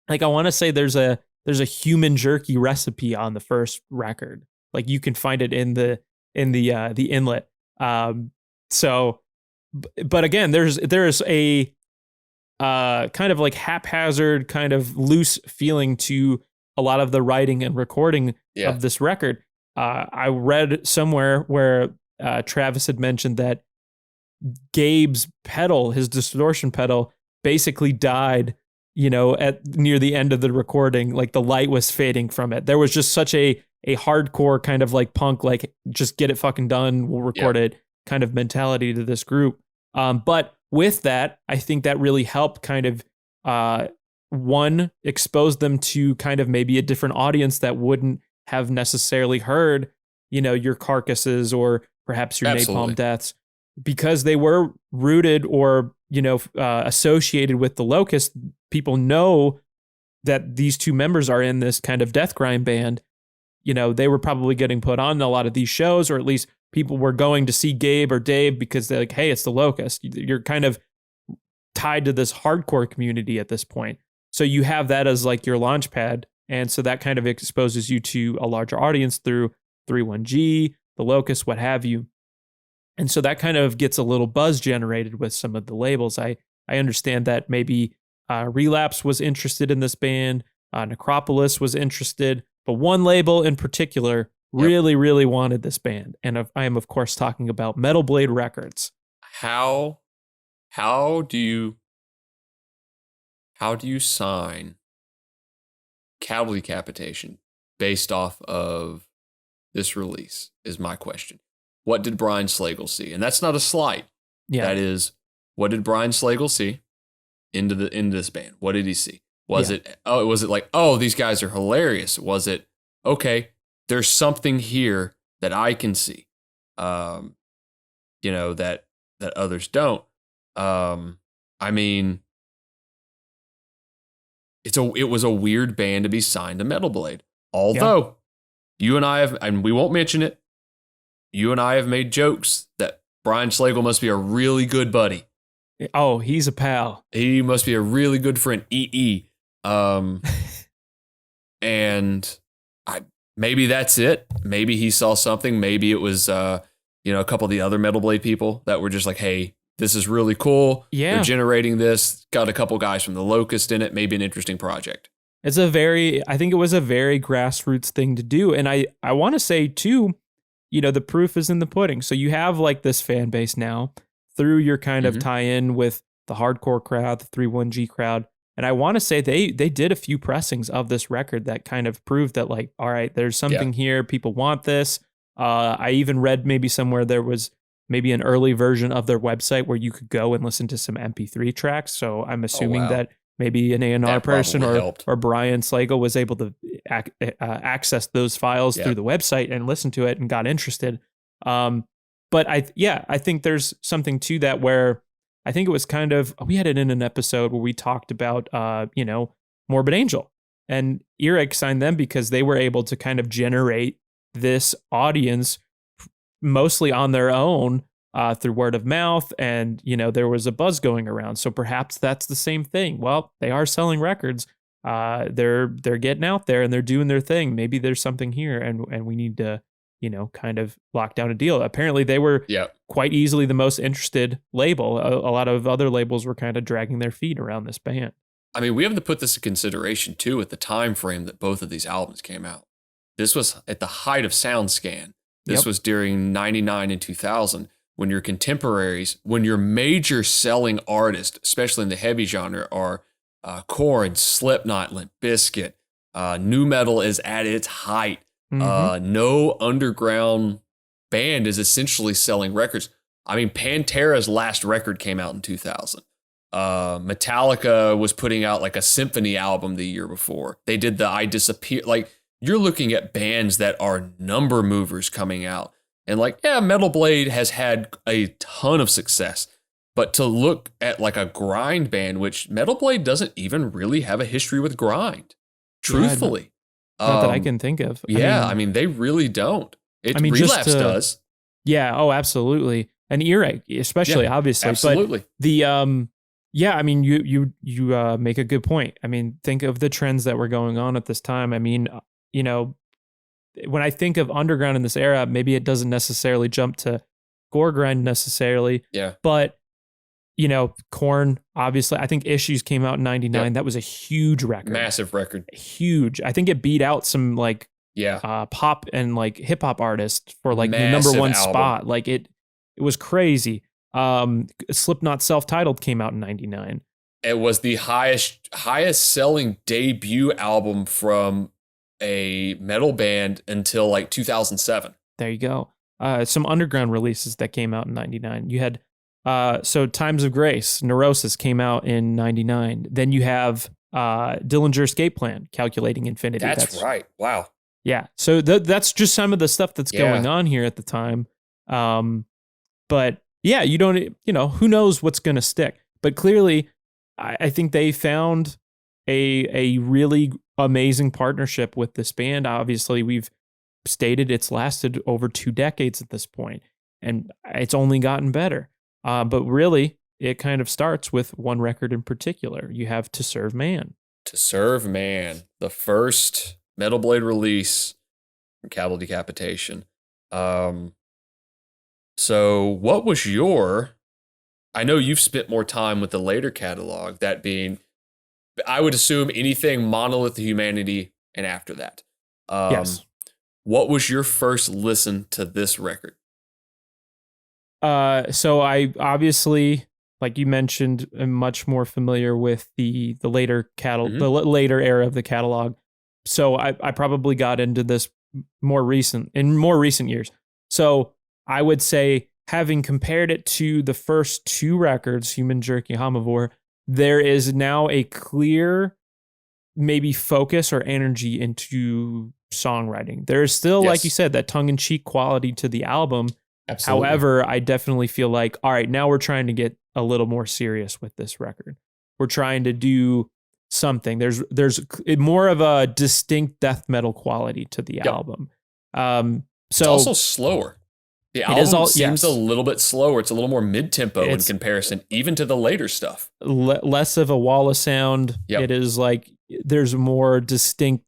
like I want to say there's a human jerky recipe on the first record. Like you can find it in the inlet. So, but again, there's a kind of like haphazard, kind of loose feeling to a lot of the writing and recording of this record. I read somewhere where Travis had mentioned that Gabe's pedal, his distortion pedal, basically died, at near the end of the recording. Like the light was fading from it. There was just such a hardcore kind of like punk, like just get it fucking done, we'll record it kind of mentality to this group. But with that, I think that really helped kind of one, expose them to kind of maybe a different audience that wouldn't have necessarily heard, your Carcasses or perhaps your Napalm Deaths, because they were rooted or, associated with the Locust. People know that these two members are in this kind of death grind band. They were probably getting put on a lot of these shows, or at least people were going to see Gabe or Dave because they're like, hey, it's the Locust. You're kind of tied to this hardcore community at this point. So you have that as like your launch pad. And so that kind of exposes you to a larger audience through 31G, the Locust, what have you. And so that kind of gets a little buzz generated with some of the labels. I understand that maybe Relapse was interested in this band, Necropolis was interested, but one label in particular really, really wanted this band. And I am, of course, talking about Metal Blade Records. How do you sign Cattle Decapitation based off of this release is my question. What did Brian Slagle see? And that's not a slight. Yeah. That is, what did Brian Slagle see into this band? What did he see? Was it like, oh, these guys are hilarious? Was it, okay, there's something here that I can see, that others don't. I mean, it was a weird band to be signed to Metal Blade. Although you and I have, and we won't mention it, you and I have made jokes that Brian Slagle must be a really good buddy. Oh, he's a pal. He must be a really good friend. And maybe that's it. Maybe he saw something. Maybe it was, a couple of the other Metal Blade people that were just like, hey, this is really cool. Yeah. They're generating this. Got a couple guys from the Locust in it. Maybe an interesting project. I think it was a very grassroots thing to do. And I want to say too, the proof is in the pudding. So you have like this fan base now through your kind of tie-in with the hardcore crowd, the 31G crowd. And I want to say they did a few pressings of this record that kind of proved that like, all right, there's something here. People want this. I even read maybe somewhere there was maybe an early version of their website where you could go and listen to some MP3 tracks. So I'm assuming that maybe an A&R person or Brian Slagle was able to access those files through the website and listen to it and got interested. But I think there's something to that where I think it was kind of, we had it in an episode where we talked about, Morbid Angel, and Earache signed them because they were able to kind of generate this audience mostly on their own through word of mouth. And, there was a buzz going around. So perhaps that's the same thing. Well, they are selling records. They're getting out there and they're doing their thing. Maybe there's something here and we need to, kind of lock down a deal. Apparently they were quite easily the most interested label. A lot of other labels were kind of dragging their feet around this band. I mean, we have to put this in consideration too at the time frame that both of these albums came out. This was at the height of SoundScan. This was during 99 and 2000 when your contemporaries, when your major selling artists, especially in the heavy genre, are Korn, Slipknot, Limp Bizkit. Nu metal is at its height. No underground band is essentially selling records. I mean, Pantera's last record came out in 2000. Metallica was putting out like a symphony album the year before. They did the I Disappear. Like, you're looking at bands that are number movers coming out. And like, yeah, Metal Blade has had a ton of success. But to look at like a grind band, which Metal Blade doesn't even really have a history with grind, truthfully. Not that I can think of. Yeah, I mean, they really don't. Relapse does. Yeah, oh, absolutely. An earache, especially, obviously. Absolutely. But the yeah, I mean, you make a good point. I mean, think of the trends that were going on at this time. I mean, you know, when I think of underground in this era, maybe it doesn't necessarily jump to gore grind necessarily. Yeah. But, you know, Korn, obviously, I think Issues came out in 99. Yep. That was a huge record. Massive record. Huge. I think it beat out some like pop and like hip hop artists for like the number one spot. Like it was crazy. Slipknot Self-Titled came out in 99. It was the highest selling debut album from a metal band until like 2007. There you go. Some underground releases that came out in 99. You had so Times of Grace, Neurosis came out in 99. Then you have Dillinger Escape Plan, Calculating Infinity. That's right. Wow. Yeah. So that's just some of the stuff that's going on here at the time. But yeah, you don't, you know, who knows what's going to stick. But clearly, I think they found a really amazing partnership with this band. Obviously, we've stated it's lasted over 2 decades at this point, and it's only gotten better. But really, it kind of starts with one record in particular. You have To Serve Man. To Serve Man, the first Metal Blade release from Cattle Decapitation. So what was I know you've spent more time with the later catalog, that being, I would assume, anything Monolith of Humanity and after that. Yes. What was your first listen to this record? So I obviously, like you mentioned, am much more familiar with the later the later era of the catalog. So I probably got into this in more recent years. So I would say, having compared it to the first 2 records, Human, Jerky, Homovore, there is now a clear maybe focus or energy into songwriting. There is still, like you said, that tongue-in-cheek quality to the album. Absolutely. However, I definitely feel like, all right, now we're trying to get a little more serious with this record. We're trying to do something. There's more of a distinct death metal quality to the album. It's also slower. The album seems a little bit slower. It's a little more mid-tempo in comparison, even to the later stuff. Less of a wall of sound. Yep. It is like there's more distinct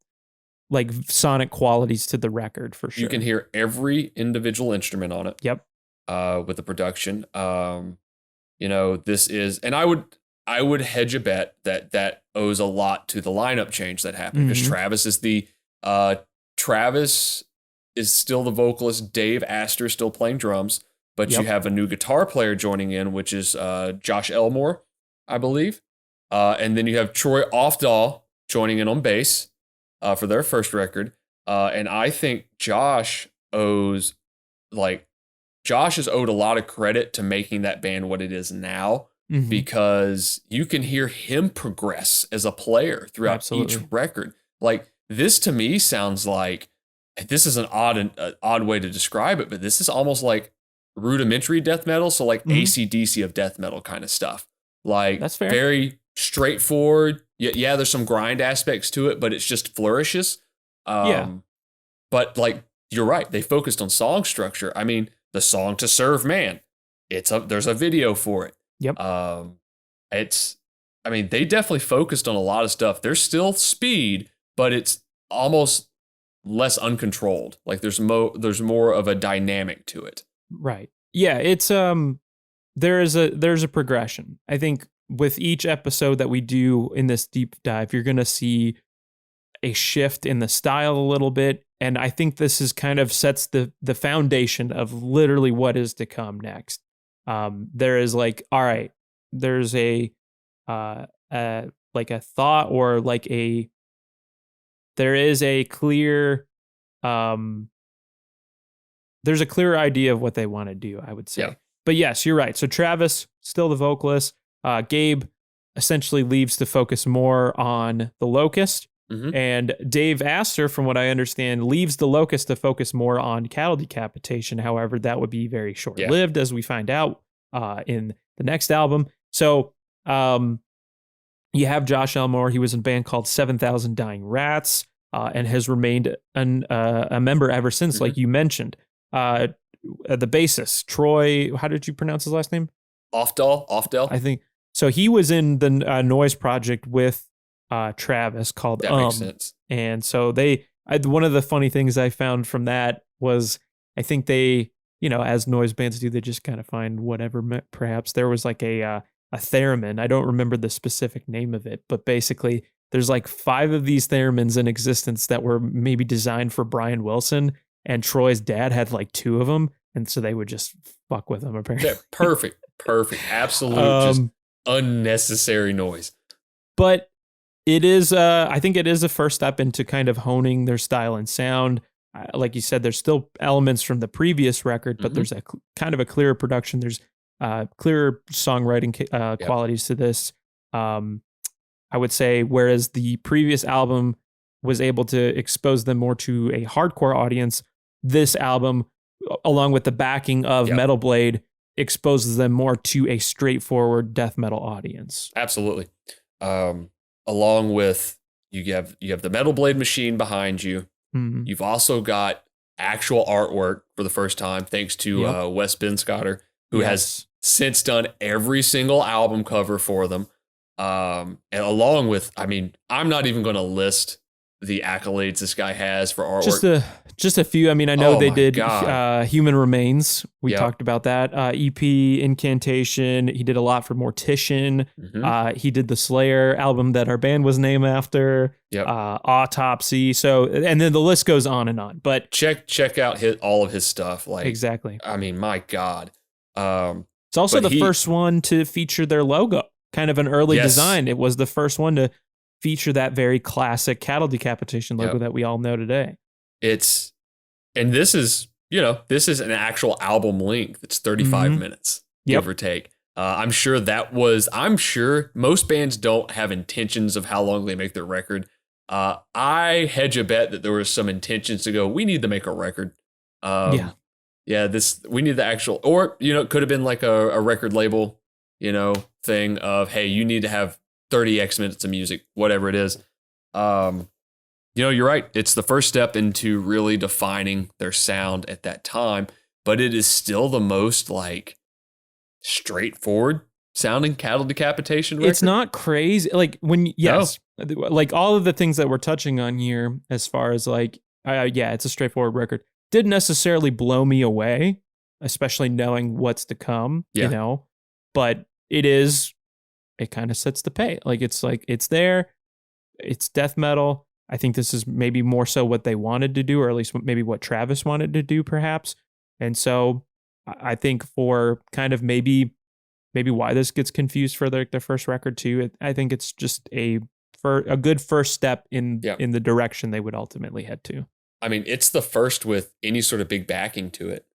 like sonic qualities to the record for sure. You can hear every individual instrument on it. Yep. With the production. You know, this is, and I would hedge a bet that owes a lot to the lineup change that happened, because Travis is still the vocalist. Dave Astor is still playing drums, but you have a new guitar player joining in, which is Josh Elmore, I believe. And then you have Troy Ofdahl joining in on bass for their first record. And I think Josh is owed a lot of credit to making that band what it is now, because you can hear him progress as a player throughout each record. Like, this to me sounds like, this is an odd way to describe it, but this is almost like rudimentary death metal. So like AC/DC of death metal kind of stuff. Like, that's fair. Very straightforward. Yeah, there's some grind aspects to it, but it's just flourishes. But like, you're right. They focused on song structure. I mean, the song To Serve Man, there's a video for it. Yep. They definitely focused on a lot of stuff. There's still speed, but it's almost less uncontrolled. Like, there's more of a dynamic to it. Right. Yeah, it's there's a progression. I think with each episode that we do in this deep dive, you're going to see a shift in the style a little bit, and I think this is kind of sets the foundation of literally what is to come next. There is like, all right, there's a like a thought, or like there is a clear there's a clear idea of what they want to do, I would say. But yes, you're right. So Travis, still the vocalist. Gabe, essentially leaves to focus more on the Locust. And Dave Astor, from what I understand, leaves the Locust to focus more on Cattle Decapitation. However, that would be very short-lived, as we find out in the next album. So you have Josh Elmore. He was in a band called 7,000 Dying Rats and has remained a member ever since, like you mentioned. The bassist, Troy, how did you pronounce his last name? Offdell. I think. So he was in the Noise project with Travis called That makes sense. And so one of the funny things I found from that was I think they, as noise bands do, they just kind of find whatever. Perhaps there was like a theremin. I don't remember the specific name of it, but basically there's like 5 of these theremins in existence that were maybe designed for Brian Wilson, and Troy's dad had like 2 of them, and so they would just fuck with them apparently. Yeah, perfect. Absolute just unnecessary noise. But it is, I think it is a first step into kind of honing their style and sound. Like you said, there's still elements from the previous record, but there's a kind of a clearer production. There's clearer songwriting qualities to this. I would say, whereas the previous album was able to expose them more to a hardcore audience, this album, along with the backing of Metal Blade, exposes them more to a straightforward death metal audience. Absolutely. Along with you have the Metal Blade machine behind you. You've also got actual artwork for the first time, thanks to Wes Benscotter, who has since done every single album cover for them. And along with, I'm not even going to list the accolades this guy has for artwork. Just a few. I mean, I know they did Human Remains. We talked about that. EP, Incantation. He did a lot for Mortician. He did the Slayer album that our band was named after. Autopsy. So, and then the list goes on and on. But check out all of his stuff. Like, exactly. I mean, my God. It's also the first one to feature their logo. Kind of an early design. It was the first one to feature that very classic Cattle Decapitation logo that we all know today. This is an actual album length. It's 35 minutes, give or take. I'm sure most bands don't have intentions of how long they make their record. I hedge a bet that there was some intentions to go, we need to make a record. We need the actual, or, it could have been like a record label, thing of, hey, you need to have 30x minutes of music, whatever it is. You're right. It's the first step into really defining their sound at that time, but it is still the most like straightforward sounding Cattle Decapitation record. It's not crazy. Like like all of the things that we're touching on here, as far as like, it's a straightforward record. Didn't necessarily blow me away, especially knowing what's to come, but it kind of sets the pace. Like, it's there. It's death metal. I think this is maybe more so what they wanted to do, or at least maybe what Travis wanted to do, perhaps. And so I think for kind of maybe why this gets confused for their first record too, I think it's just a good first step in the direction they would ultimately head to. I mean, it's the first with any sort of big backing to it.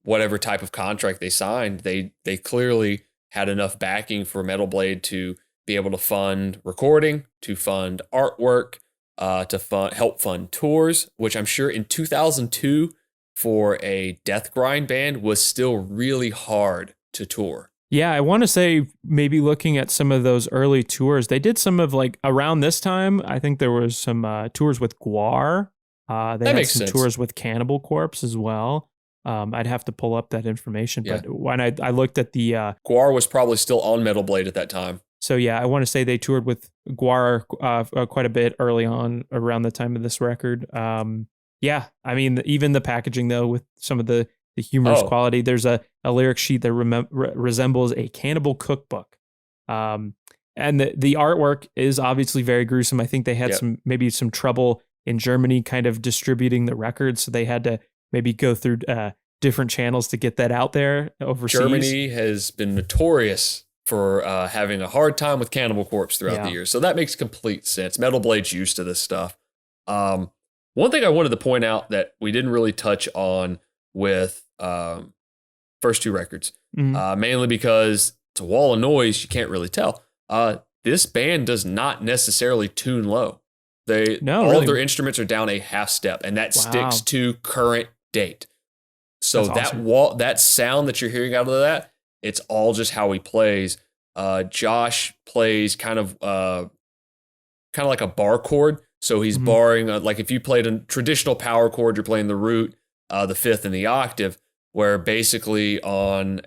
Whatever type of contract they signed, they clearly had enough backing for Metal Blade to be able to fund recording, to fund artwork, to help fund tours, which I'm sure in 2002 for a death grind band was still really hard to tour. Yeah, I want to say maybe looking at some of those early tours, they did some of like around this time. I think there was some tours with Gwar. They had some tours with Cannibal Corpse as well. I'd have to pull up that information, but when I looked at the Gwar was probably still on Metal Blade at that time. So I want to say they toured with Gwar quite a bit early on around the time of this record. I mean, even the packaging though, with some of the humorous quality, there's a lyric sheet that resembles a cannibal cookbook. And the artwork is obviously very gruesome. I think they had some trouble in Germany kind of distributing the record, so they had to maybe go through different channels to get that out there overseas. Germany has been notorious for having a hard time with Cannibal Corpse throughout the years. So that makes complete sense. Metal Blade's used to this stuff. One thing I wanted to point out that we didn't really touch on with first 2 records, mainly because it's a wall of noise, you can't really tell. This band does not necessarily tune low. All really? of their instruments are down a half step, and that sticks to current date. So That's awesome. that sound that you're hearing out of that, it's all just how he plays. Josh plays kind of like a bar chord. So he's barring, like if you played a traditional power chord, you're playing the root, the fifth, and the octave, where basically on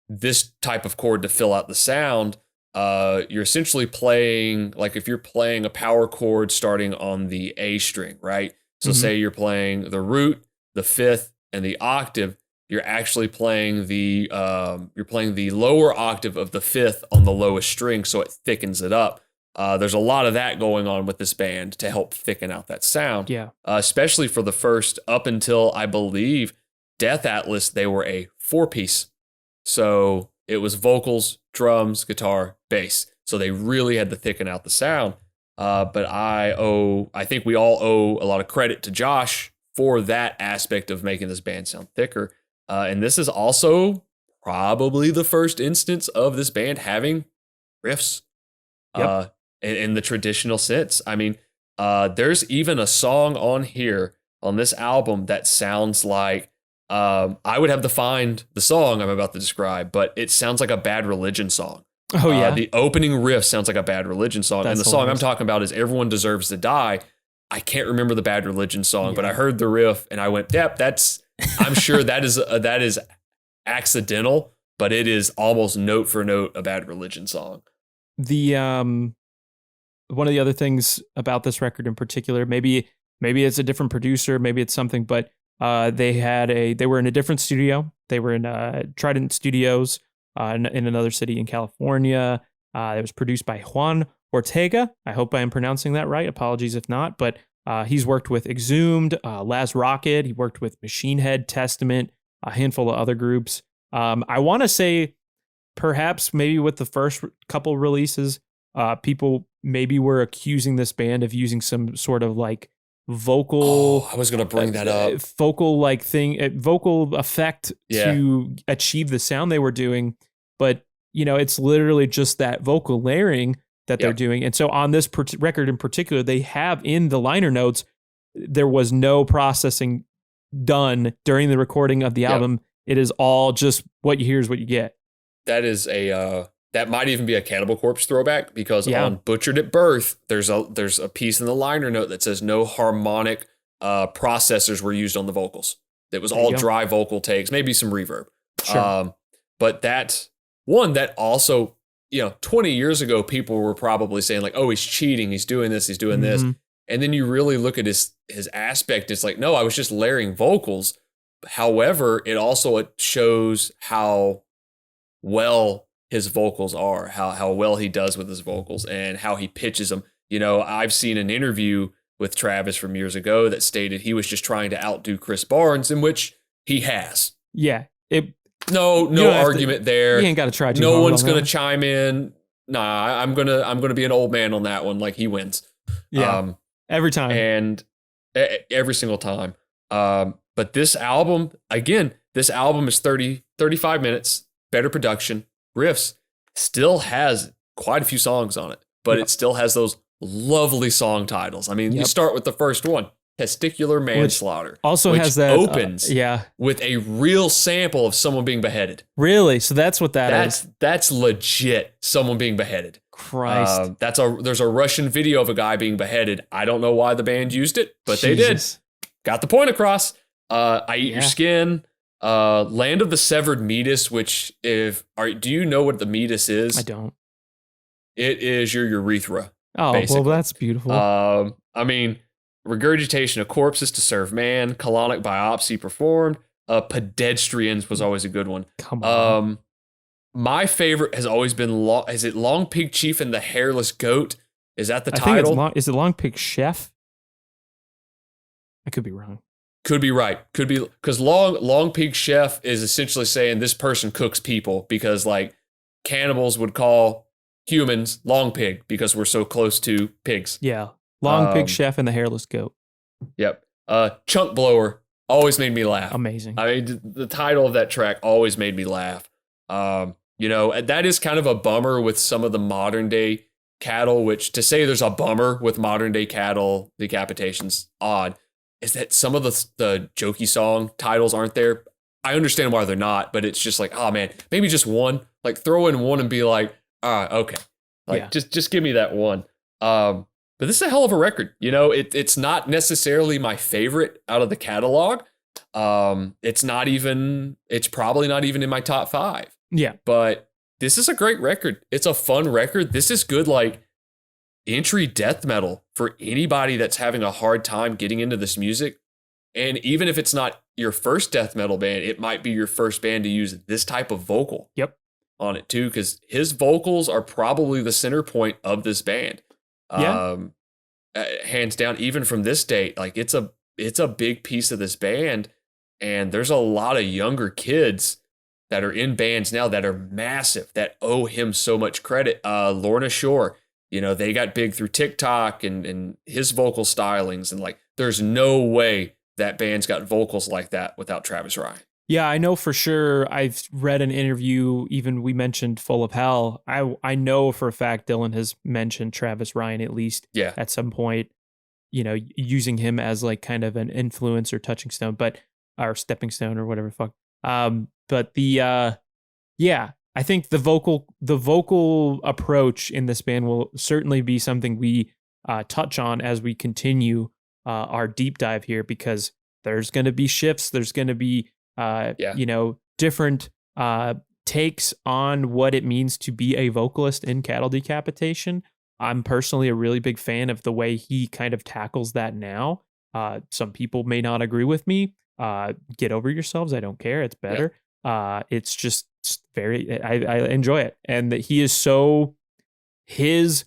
this type of chord to fill out the sound, you're essentially playing, like if you're playing a power chord starting on the A string, right? So say you're playing the root, the fifth, and the octave, you're actually playing the lower octave of the fifth on the lowest string, so it thickens it up. There's a lot of that going on with this band to help thicken out that sound. Yeah. Especially for the first, up until I believe Death Atlas, they were a 4-piece. So it was vocals, drums, guitar, bass. So they really had to thicken out the sound. But I think we all owe a lot of credit to Josh for that aspect of making this band sound thicker. And this is also probably the first instance of this band having riffs. Yep. In the traditional sense. I mean, there's even a song on here on this album that sounds like, I would have to find the song I'm about to describe, but it sounds like a Bad Religion song. Oh, yeah. The opening riff sounds like a Bad Religion song. That's and the song hilarious. I'm talking about is Everyone Deserves to Die. I can't remember the Bad Religion song, but I heard the riff and I went, yep, I'm sure that is accidental, but it is almost note for note a Bad Religion song. One of the other things about this record in particular, maybe it's a different producer, maybe it's something, but they were in a different studio. They were in Trident Studios in another city in California. It was produced by Juan Ortega. I hope I am pronouncing that right. Apologies if not, but he's worked with Exhumed, Laz Rocket. He worked with Machine Head, Testament, a handful of other groups. I want to say perhaps maybe with the first couple releases, people maybe were accusing this band of using some sort of like vocal. I was going to bring that up. Vocal effect to achieve the sound they were doing. But, it's literally just that vocal layering that they're doing. And so on this record in particular, they have in the liner notes, there was no processing done during the recording of the album. It is all just what you hear is what you get. That is that might even be a Cannibal Corpse throwback, because on Butchered at Birth, there's a piece in the liner note that says no harmonic processors were used on the vocals. It was all dry vocal takes, maybe some reverb. Sure. But that also, 20 years ago, people were probably saying like, oh, he's cheating, he's doing this, he's doing this. And then you really look at his aspect, it's like, no, I was just layering vocals. However, it shows how well his vocals are, how well he does with his vocals and how he pitches them. I've seen an interview with Travis from years ago that stated he was just trying to outdo Chris Barnes, in which he has. Yeah. No argument there. You ain't got to try too No hard one's on going to that. chime in. Nah, I'm gonna be an old man on that one. Like, he wins. Yeah. Every time. And every single time. But this album is 35 minutes, better production, riffs, still has quite a few songs on it, but it still has those lovely song titles. I mean, you start with the first one, Testicular Manslaughter. Which has that opens with a real sample of someone being beheaded. Really? So that's what is. That's legit, someone being beheaded. Christ. There's a Russian video of a guy being beheaded. I don't know why the band used it, but they did. Got the point across. I Eat Your Skin. Land of the Severed Meatus, which do you know what the meatus is? I don't. It is your urethra. Oh, basically. well, that's beautiful. I mean, regurgitation of corpses to serve man, colonic biopsy performed. Pedestrians was always a good one. Come on. My favorite has always been is it Long Pig Chief and the Hairless Goat? Is that the title? Think is it Long Pig Chef? I could be wrong. Could be right. Could be, because Long Pig Chef is essentially saying this person cooks people, because like cannibals would call humans long pig because we're so close to pigs. Yeah. Long Pig Chef and the Hairless Goat. Yep. Chunk Blower always made me laugh. Amazing. I mean, the title of that track always made me laugh. You know, that is kind of a bummer with some of the modern day Cattle, which to say there's a bummer with modern day Cattle Decapitation's odd, is that some of the jokey song titles aren't there. I understand why they're not, but it's just like, oh man, maybe just one. Like throw in one and be like, okay. Like just give me that one. But this is a hell of a record. You know, it's not necessarily my favorite out of the catalog. It's probably not even in my top 5. Yeah. But this is a great record. It's a fun record. This is good, like entry death metal for anybody that's having a hard time getting into this music. And even if it's not your first death metal band, it might be your first band to use this type of vocal on it too, because his vocals are probably the center point of this band. Hands down, even from this date, like it's a big piece of this band. And there's a lot of younger kids that are in bands now that are massive, that owe him so much credit. Lorna Shore, you know, they got big through TikTok and his vocal stylings. And like, there's no way that band's got vocals like that without Travis Ryan. Yeah, I know for sure. I've read an interview, even we mentioned Full of Hell. I know for a fact Dylan has mentioned Travis Ryan at least at some point, you know, using him as like kind of an influence or touching stone, or stepping stone or whatever the fuck. But I think the vocal approach in this band will certainly be something we touch on as we continue our deep dive here, because there's going to be shifts. There's going to be, you know, different takes on what it means to be a vocalist in Cattle Decapitation. I'm personally a really big fan of the way he kind of tackles that now. Some people may not agree with me. Get over yourselves. I don't care. It's better. It's just very, I enjoy it. And that he is so, his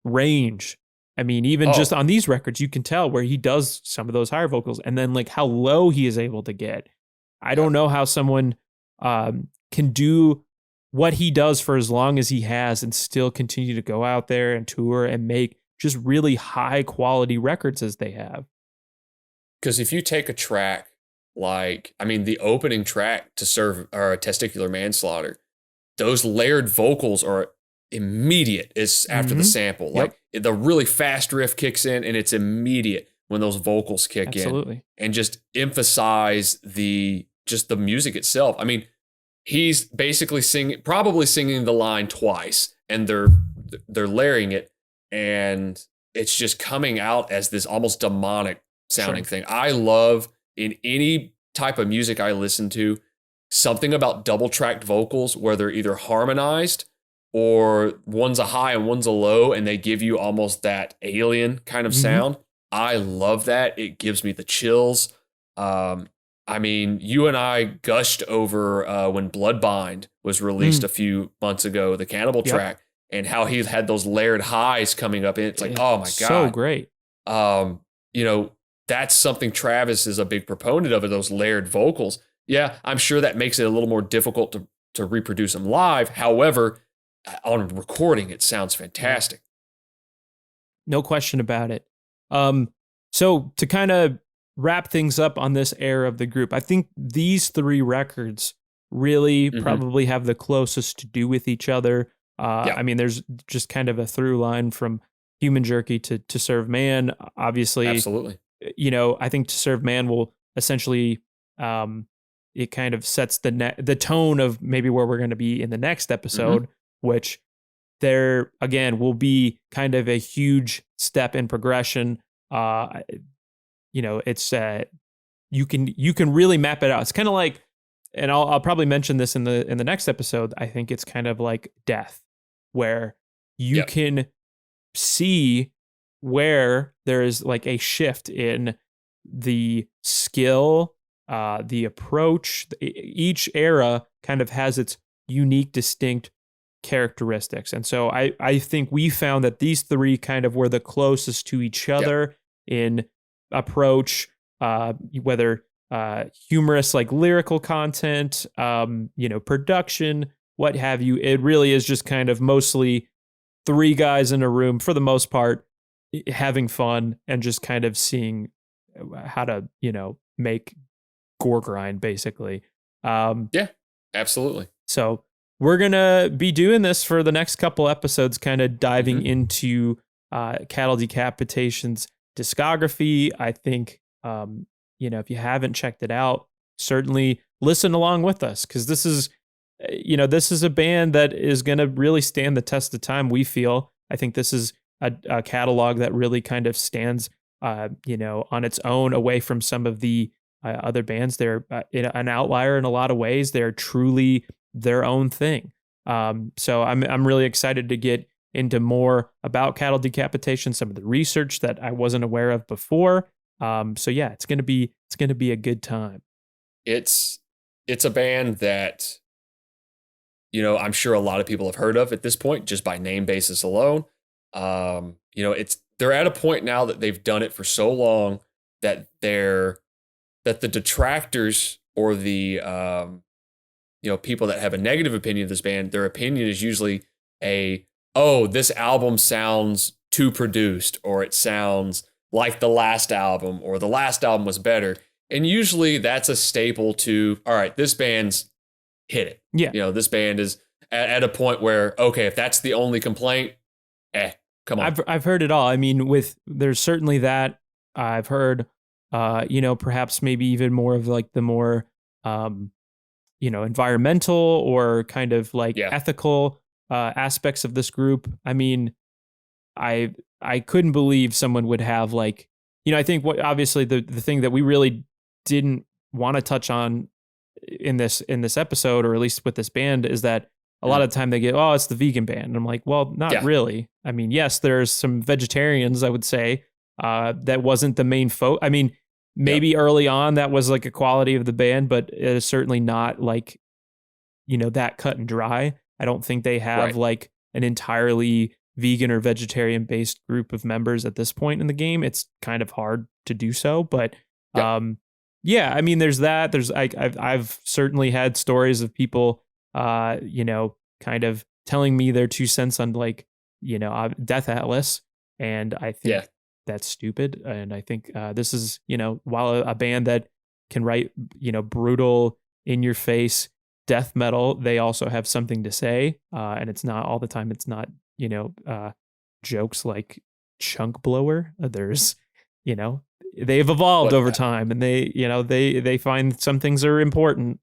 range, I mean, even just on these records, you can tell where he does some of those higher vocals, and then like how low he is able to get. I don't know how someone can do what he does for as long as he has and still continue to go out there and tour and make just really high quality records as they have. Because if you take a track like, I mean, the opening track to Serve or Testicular Manslaughter, those layered vocals are immediate. It's after the sample. Like the really fast riff kicks in and it's immediate when those vocals kick in and just emphasize the music itself. I mean, he's basically probably singing the line twice, and they're layering it, and it's just coming out as this almost demonic sounding thing. I love, in any type of music I listen to, something about double tracked vocals where they're either harmonized or one's a high and one's a low, and they give you almost that alien kind of sound. I love that. It gives me the chills. I mean, you and I gushed over when Bloodbind was released a few months ago, the Cannibal track, and how he had those layered highs coming up in. It's like, oh my God. So great. You know, that's something Travis is a big proponent of, those layered vocals. Yeah, I'm sure that makes it a little more difficult to reproduce them live. However, on recording, it sounds fantastic. No question about it. So to kind of wrap things up on this era of the group, I think these 3 records really probably have the closest to do with each other. I mean, there's just kind of a through line from Human Jerky to Serve Man. Obviously, absolutely. You know, I think To Serve Man will essentially, it kind of sets the tone of maybe where we're going to be in the next episode, which there again will be kind of a huge step in progression. You know, it's you can really map it out. It's kind of like, and I'll probably mention this in the next episode. I think it's kind of like Death, where you can see where there is like a shift in the skill, the approach. Each era kind of has its unique, distinct characteristics. And so I think we found that these 3 kind of were the closest to each other in approach, whether humorous, like lyrical content, you know, production, what have you. It really is just kind of mostly 3 guys in a room for the most part, having fun and just kind of seeing how to, you know, make gore grind basically. Yeah, absolutely. So we're going to be doing this for the next couple episodes, kind of diving into Cattle Decapitation's discography. I think, if you haven't checked it out, certainly listen along with us, because this is a band that is going to really stand the test of time, we feel. I think this is a catalog that really kind of stands, on its own, away from some of the other bands. They're an outlier in a lot of ways. They're truly their own thing. So I'm really excited to get into more about Cattle Decapitation, some of the research that I wasn't aware of before. So yeah, it's gonna be a good time. It's a band that, I'm sure a lot of people have heard of at this point, just by name basis alone. They're at a point now that they've done it for so long that the detractors, or the people that have a negative opinion of this band, their opinion is usually this album sounds too produced, or it sounds like the last album, or the last album was better. And usually that's a staple to, all right, this band's hit it. Yeah. This band is at a point where, okay, if that's the only complaint, come on. I've heard it all. I mean, there's certainly that. I've heard, perhaps maybe even more of like the more, environmental or kind of like ethical aspects of this group. I mean, I couldn't believe someone would have like, I think obviously the thing that we really didn't want to touch on in this episode, or at least with this band, is that a lot of the time they get, it's the vegan band. And I'm like, well, not really. I mean, yes, there's some vegetarians, I would say, that wasn't the main I mean, maybe early on that was like a quality of the band, but it is certainly not like, that cut and dry. I don't think they have like an entirely vegan or vegetarian based group of members at this point in the game. It's kind of hard to do so, but I mean, there's that. I've certainly had stories of people, kind of telling me their 2 cents on like, Death Atlas, and I think that's stupid. And I think this is, while a band that can write, brutal, in your face death metal, they also have something to say, and it's not all the time. It's not jokes like Chunk Blower. There's they've evolved over time, and they find some things are important.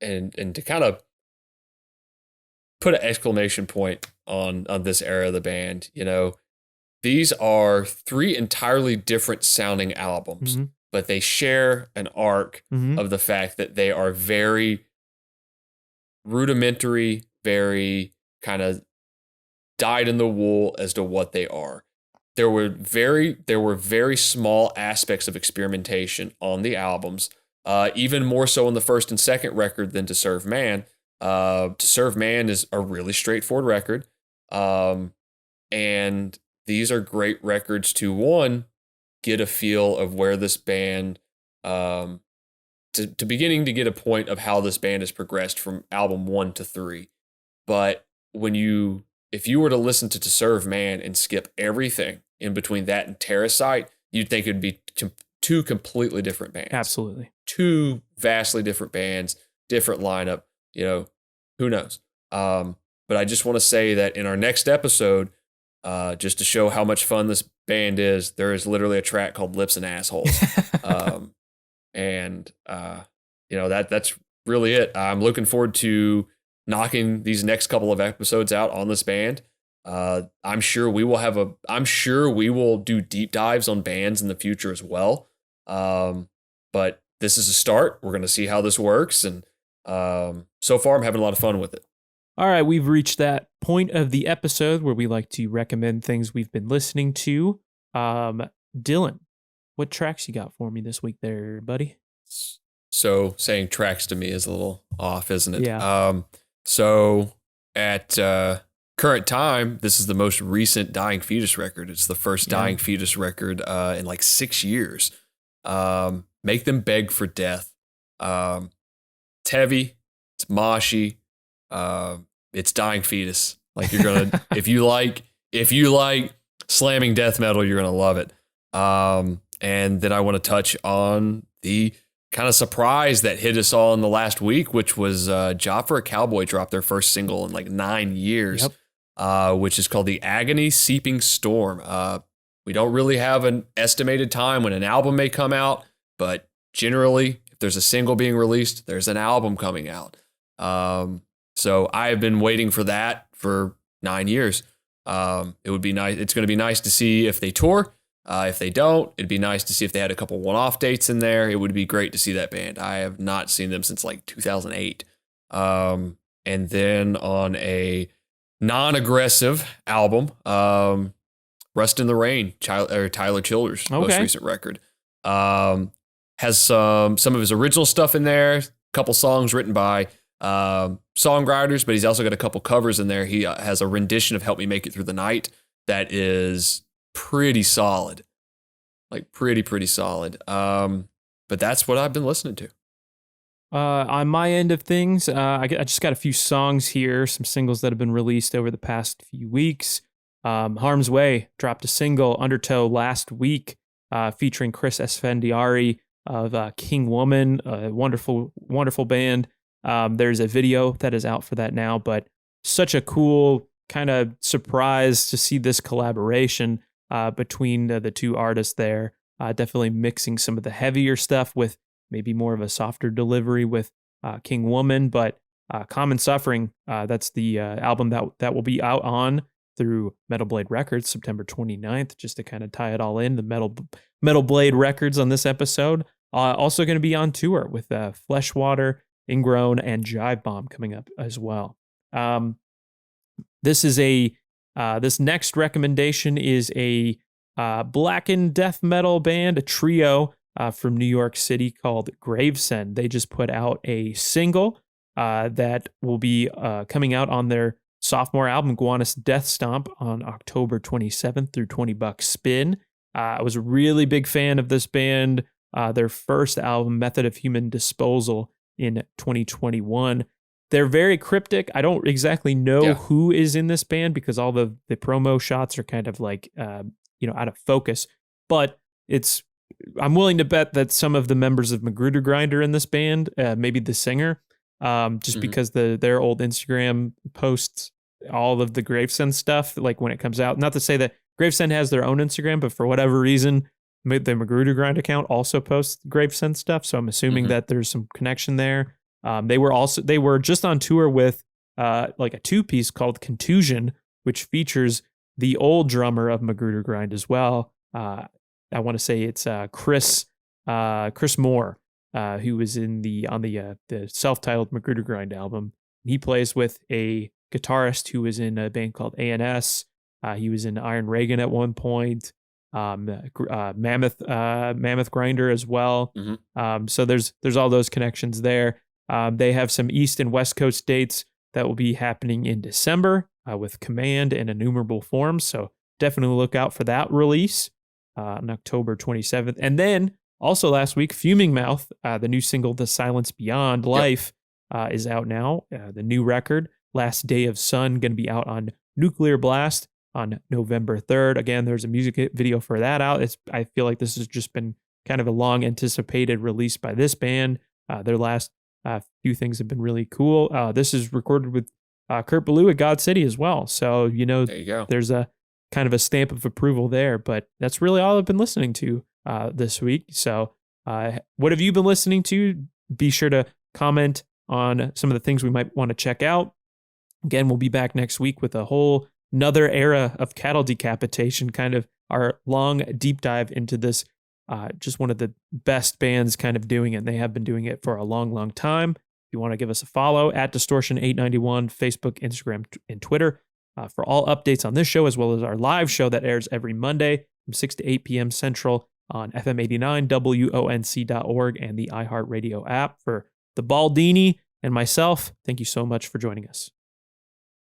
And to kind of put an exclamation point on this era of the band, these are 3 entirely different sounding albums, but they share an arc of the fact that they are very rudimentary, very kind of dyed in the wool as to what they are. There were very small aspects of experimentation on the albums, even more so on the first and second record than To Serve Man. To Serve Man is a really straightforward record, and these are great records to get a feel of where this band, to beginning to get a point of how this band has progressed from album 1 to 3. But if you were to listen to Serve Man and skip everything in between that and Terracite, you'd think it'd be 2 completely different bands. Absolutely. 2 vastly different bands, different lineup, who knows? But I just want to say that in our next episode, just to show how much fun this band is, there is literally a track called Lips and Assholes. That's really it. I'm looking forward to knocking these next couple of episodes out on this band. I'm sure we will do deep dives on bands in the future as well. But this is a start. We're going to see how this works. And so far I'm having a lot of fun with it. All right, we've reached that point of the episode where we like to recommend things we've been listening to. Dylan, what tracks you got for me this week there, buddy? So saying tracks to me is a little off, isn't it? Yeah. So at current time, this is the most recent Dying Fetus record. It's the first Dying Fetus record in like 6 years. Make Them Beg for Death. It's heavy. It's moshy. It's Dying Fetus. Like you're gonna, if you like slamming death metal, you're gonna love it. And then I want to touch on the kind of surprise that hit us all in the last week, which was Job for a Cowboy dropped their first single in like 9 years, which is called The Agony Seeping Storm. We don't really have an estimated time when an album may come out, but generally, if there's a single being released, there's an album coming out. So I have been waiting for that for 9 years. It would be nice. It's going to be nice to see if they tour. If they don't, it'd be nice to see if they had a couple one-off dates in there. It would be great to see that band. I have not seen them since like 2008. And then on a non-aggressive album, Rust in the Rain, Tyler Childers' most recent record, has some of his original stuff in there, a couple songs written by songwriters, but he's also got a couple covers in there. He has a rendition of Help Me Make It Through the Night that is pretty solid, like pretty solid. But that's what I've been listening to. On my end of things, I just got a few songs here, some singles that have been released over the past few weeks. Harm's Way dropped a single, Undertow, last week, featuring Chris Esfandiari of King Woman, a wonderful band. There's a video that is out for that now, but such a cool kind of surprise to see this collaboration between the two artists there. Definitely mixing some of the heavier stuff with maybe more of a softer delivery with King Woman, but Common Suffering, that's the album that will be out on through Metal Blade Records September 29th, just to kind of tie it all in, the Metal Blade Records on this episode. Also going to be on tour with Fleshwater, Ingrown, and Jive Bomb coming up as well. This next recommendation is a blackened death metal band, a trio from New York City called Gravesend. They just put out a single that will be coming out on their sophomore album, Guanis Death Stomp, on October 27th through $20 Spin. I was a really big fan of this band. Their first album, Method of Human Disposal, in 2021. They're very cryptic. I don't exactly know who is in this band because all the promo shots are kind of like out of focus. But I'm willing to bet that some of the members of Magruder Grind are in this band, maybe the singer, because their old Instagram posts all of the Gravesend stuff, like when it comes out. Not to say that Gravesend has their own Instagram, but for whatever reason, the Magruder Grind account also posts Gravesend stuff. So I'm assuming that there's some connection there. They were just on tour with like a 2-piece called Contusion, which features the old drummer of Magruder Grind as well. I want to say it's Chris Moore, who was on the self-titled Magruder Grind album. He plays with a guitarist who was in a band called A&S. He was in Iron Reagan at one point. Mammoth Grinder as well. So there's all those connections there. They have some East and West Coast dates that will be happening in December with Command and Innumerable Forms. So definitely look out for that release on October 27th. And then also last week, Fuming Mouth, the new single, The Silence Beyond Life, is out now. The new record, Last Day of Sun, going to be out on Nuclear Blast on November 3rd. Again, there's a music video for that out. I feel like this has just been kind of a long anticipated release by this band. Their last few things have been really cool. This is recorded with Kurt Ballou at God City as well. So, there you go. There's a kind of a stamp of approval there, but that's really all I've been listening to this week. So what have you been listening to? Be sure to comment on some of the things we might want to check out. Again, we'll be back next week with a whole another era of Cattle Decapitation, kind of our long deep dive into this, just one of the best bands kind of doing it. And they have been doing it for a long time. If you want to give us a follow at Distortion891, Facebook, Instagram, and Twitter for all updates on this show, as well as our live show that airs every Monday from 6 to 8 p.m. Central on FM 89, WONC.org, and the iHeartRadio app. For the Baldini and myself, thank you so much for joining us.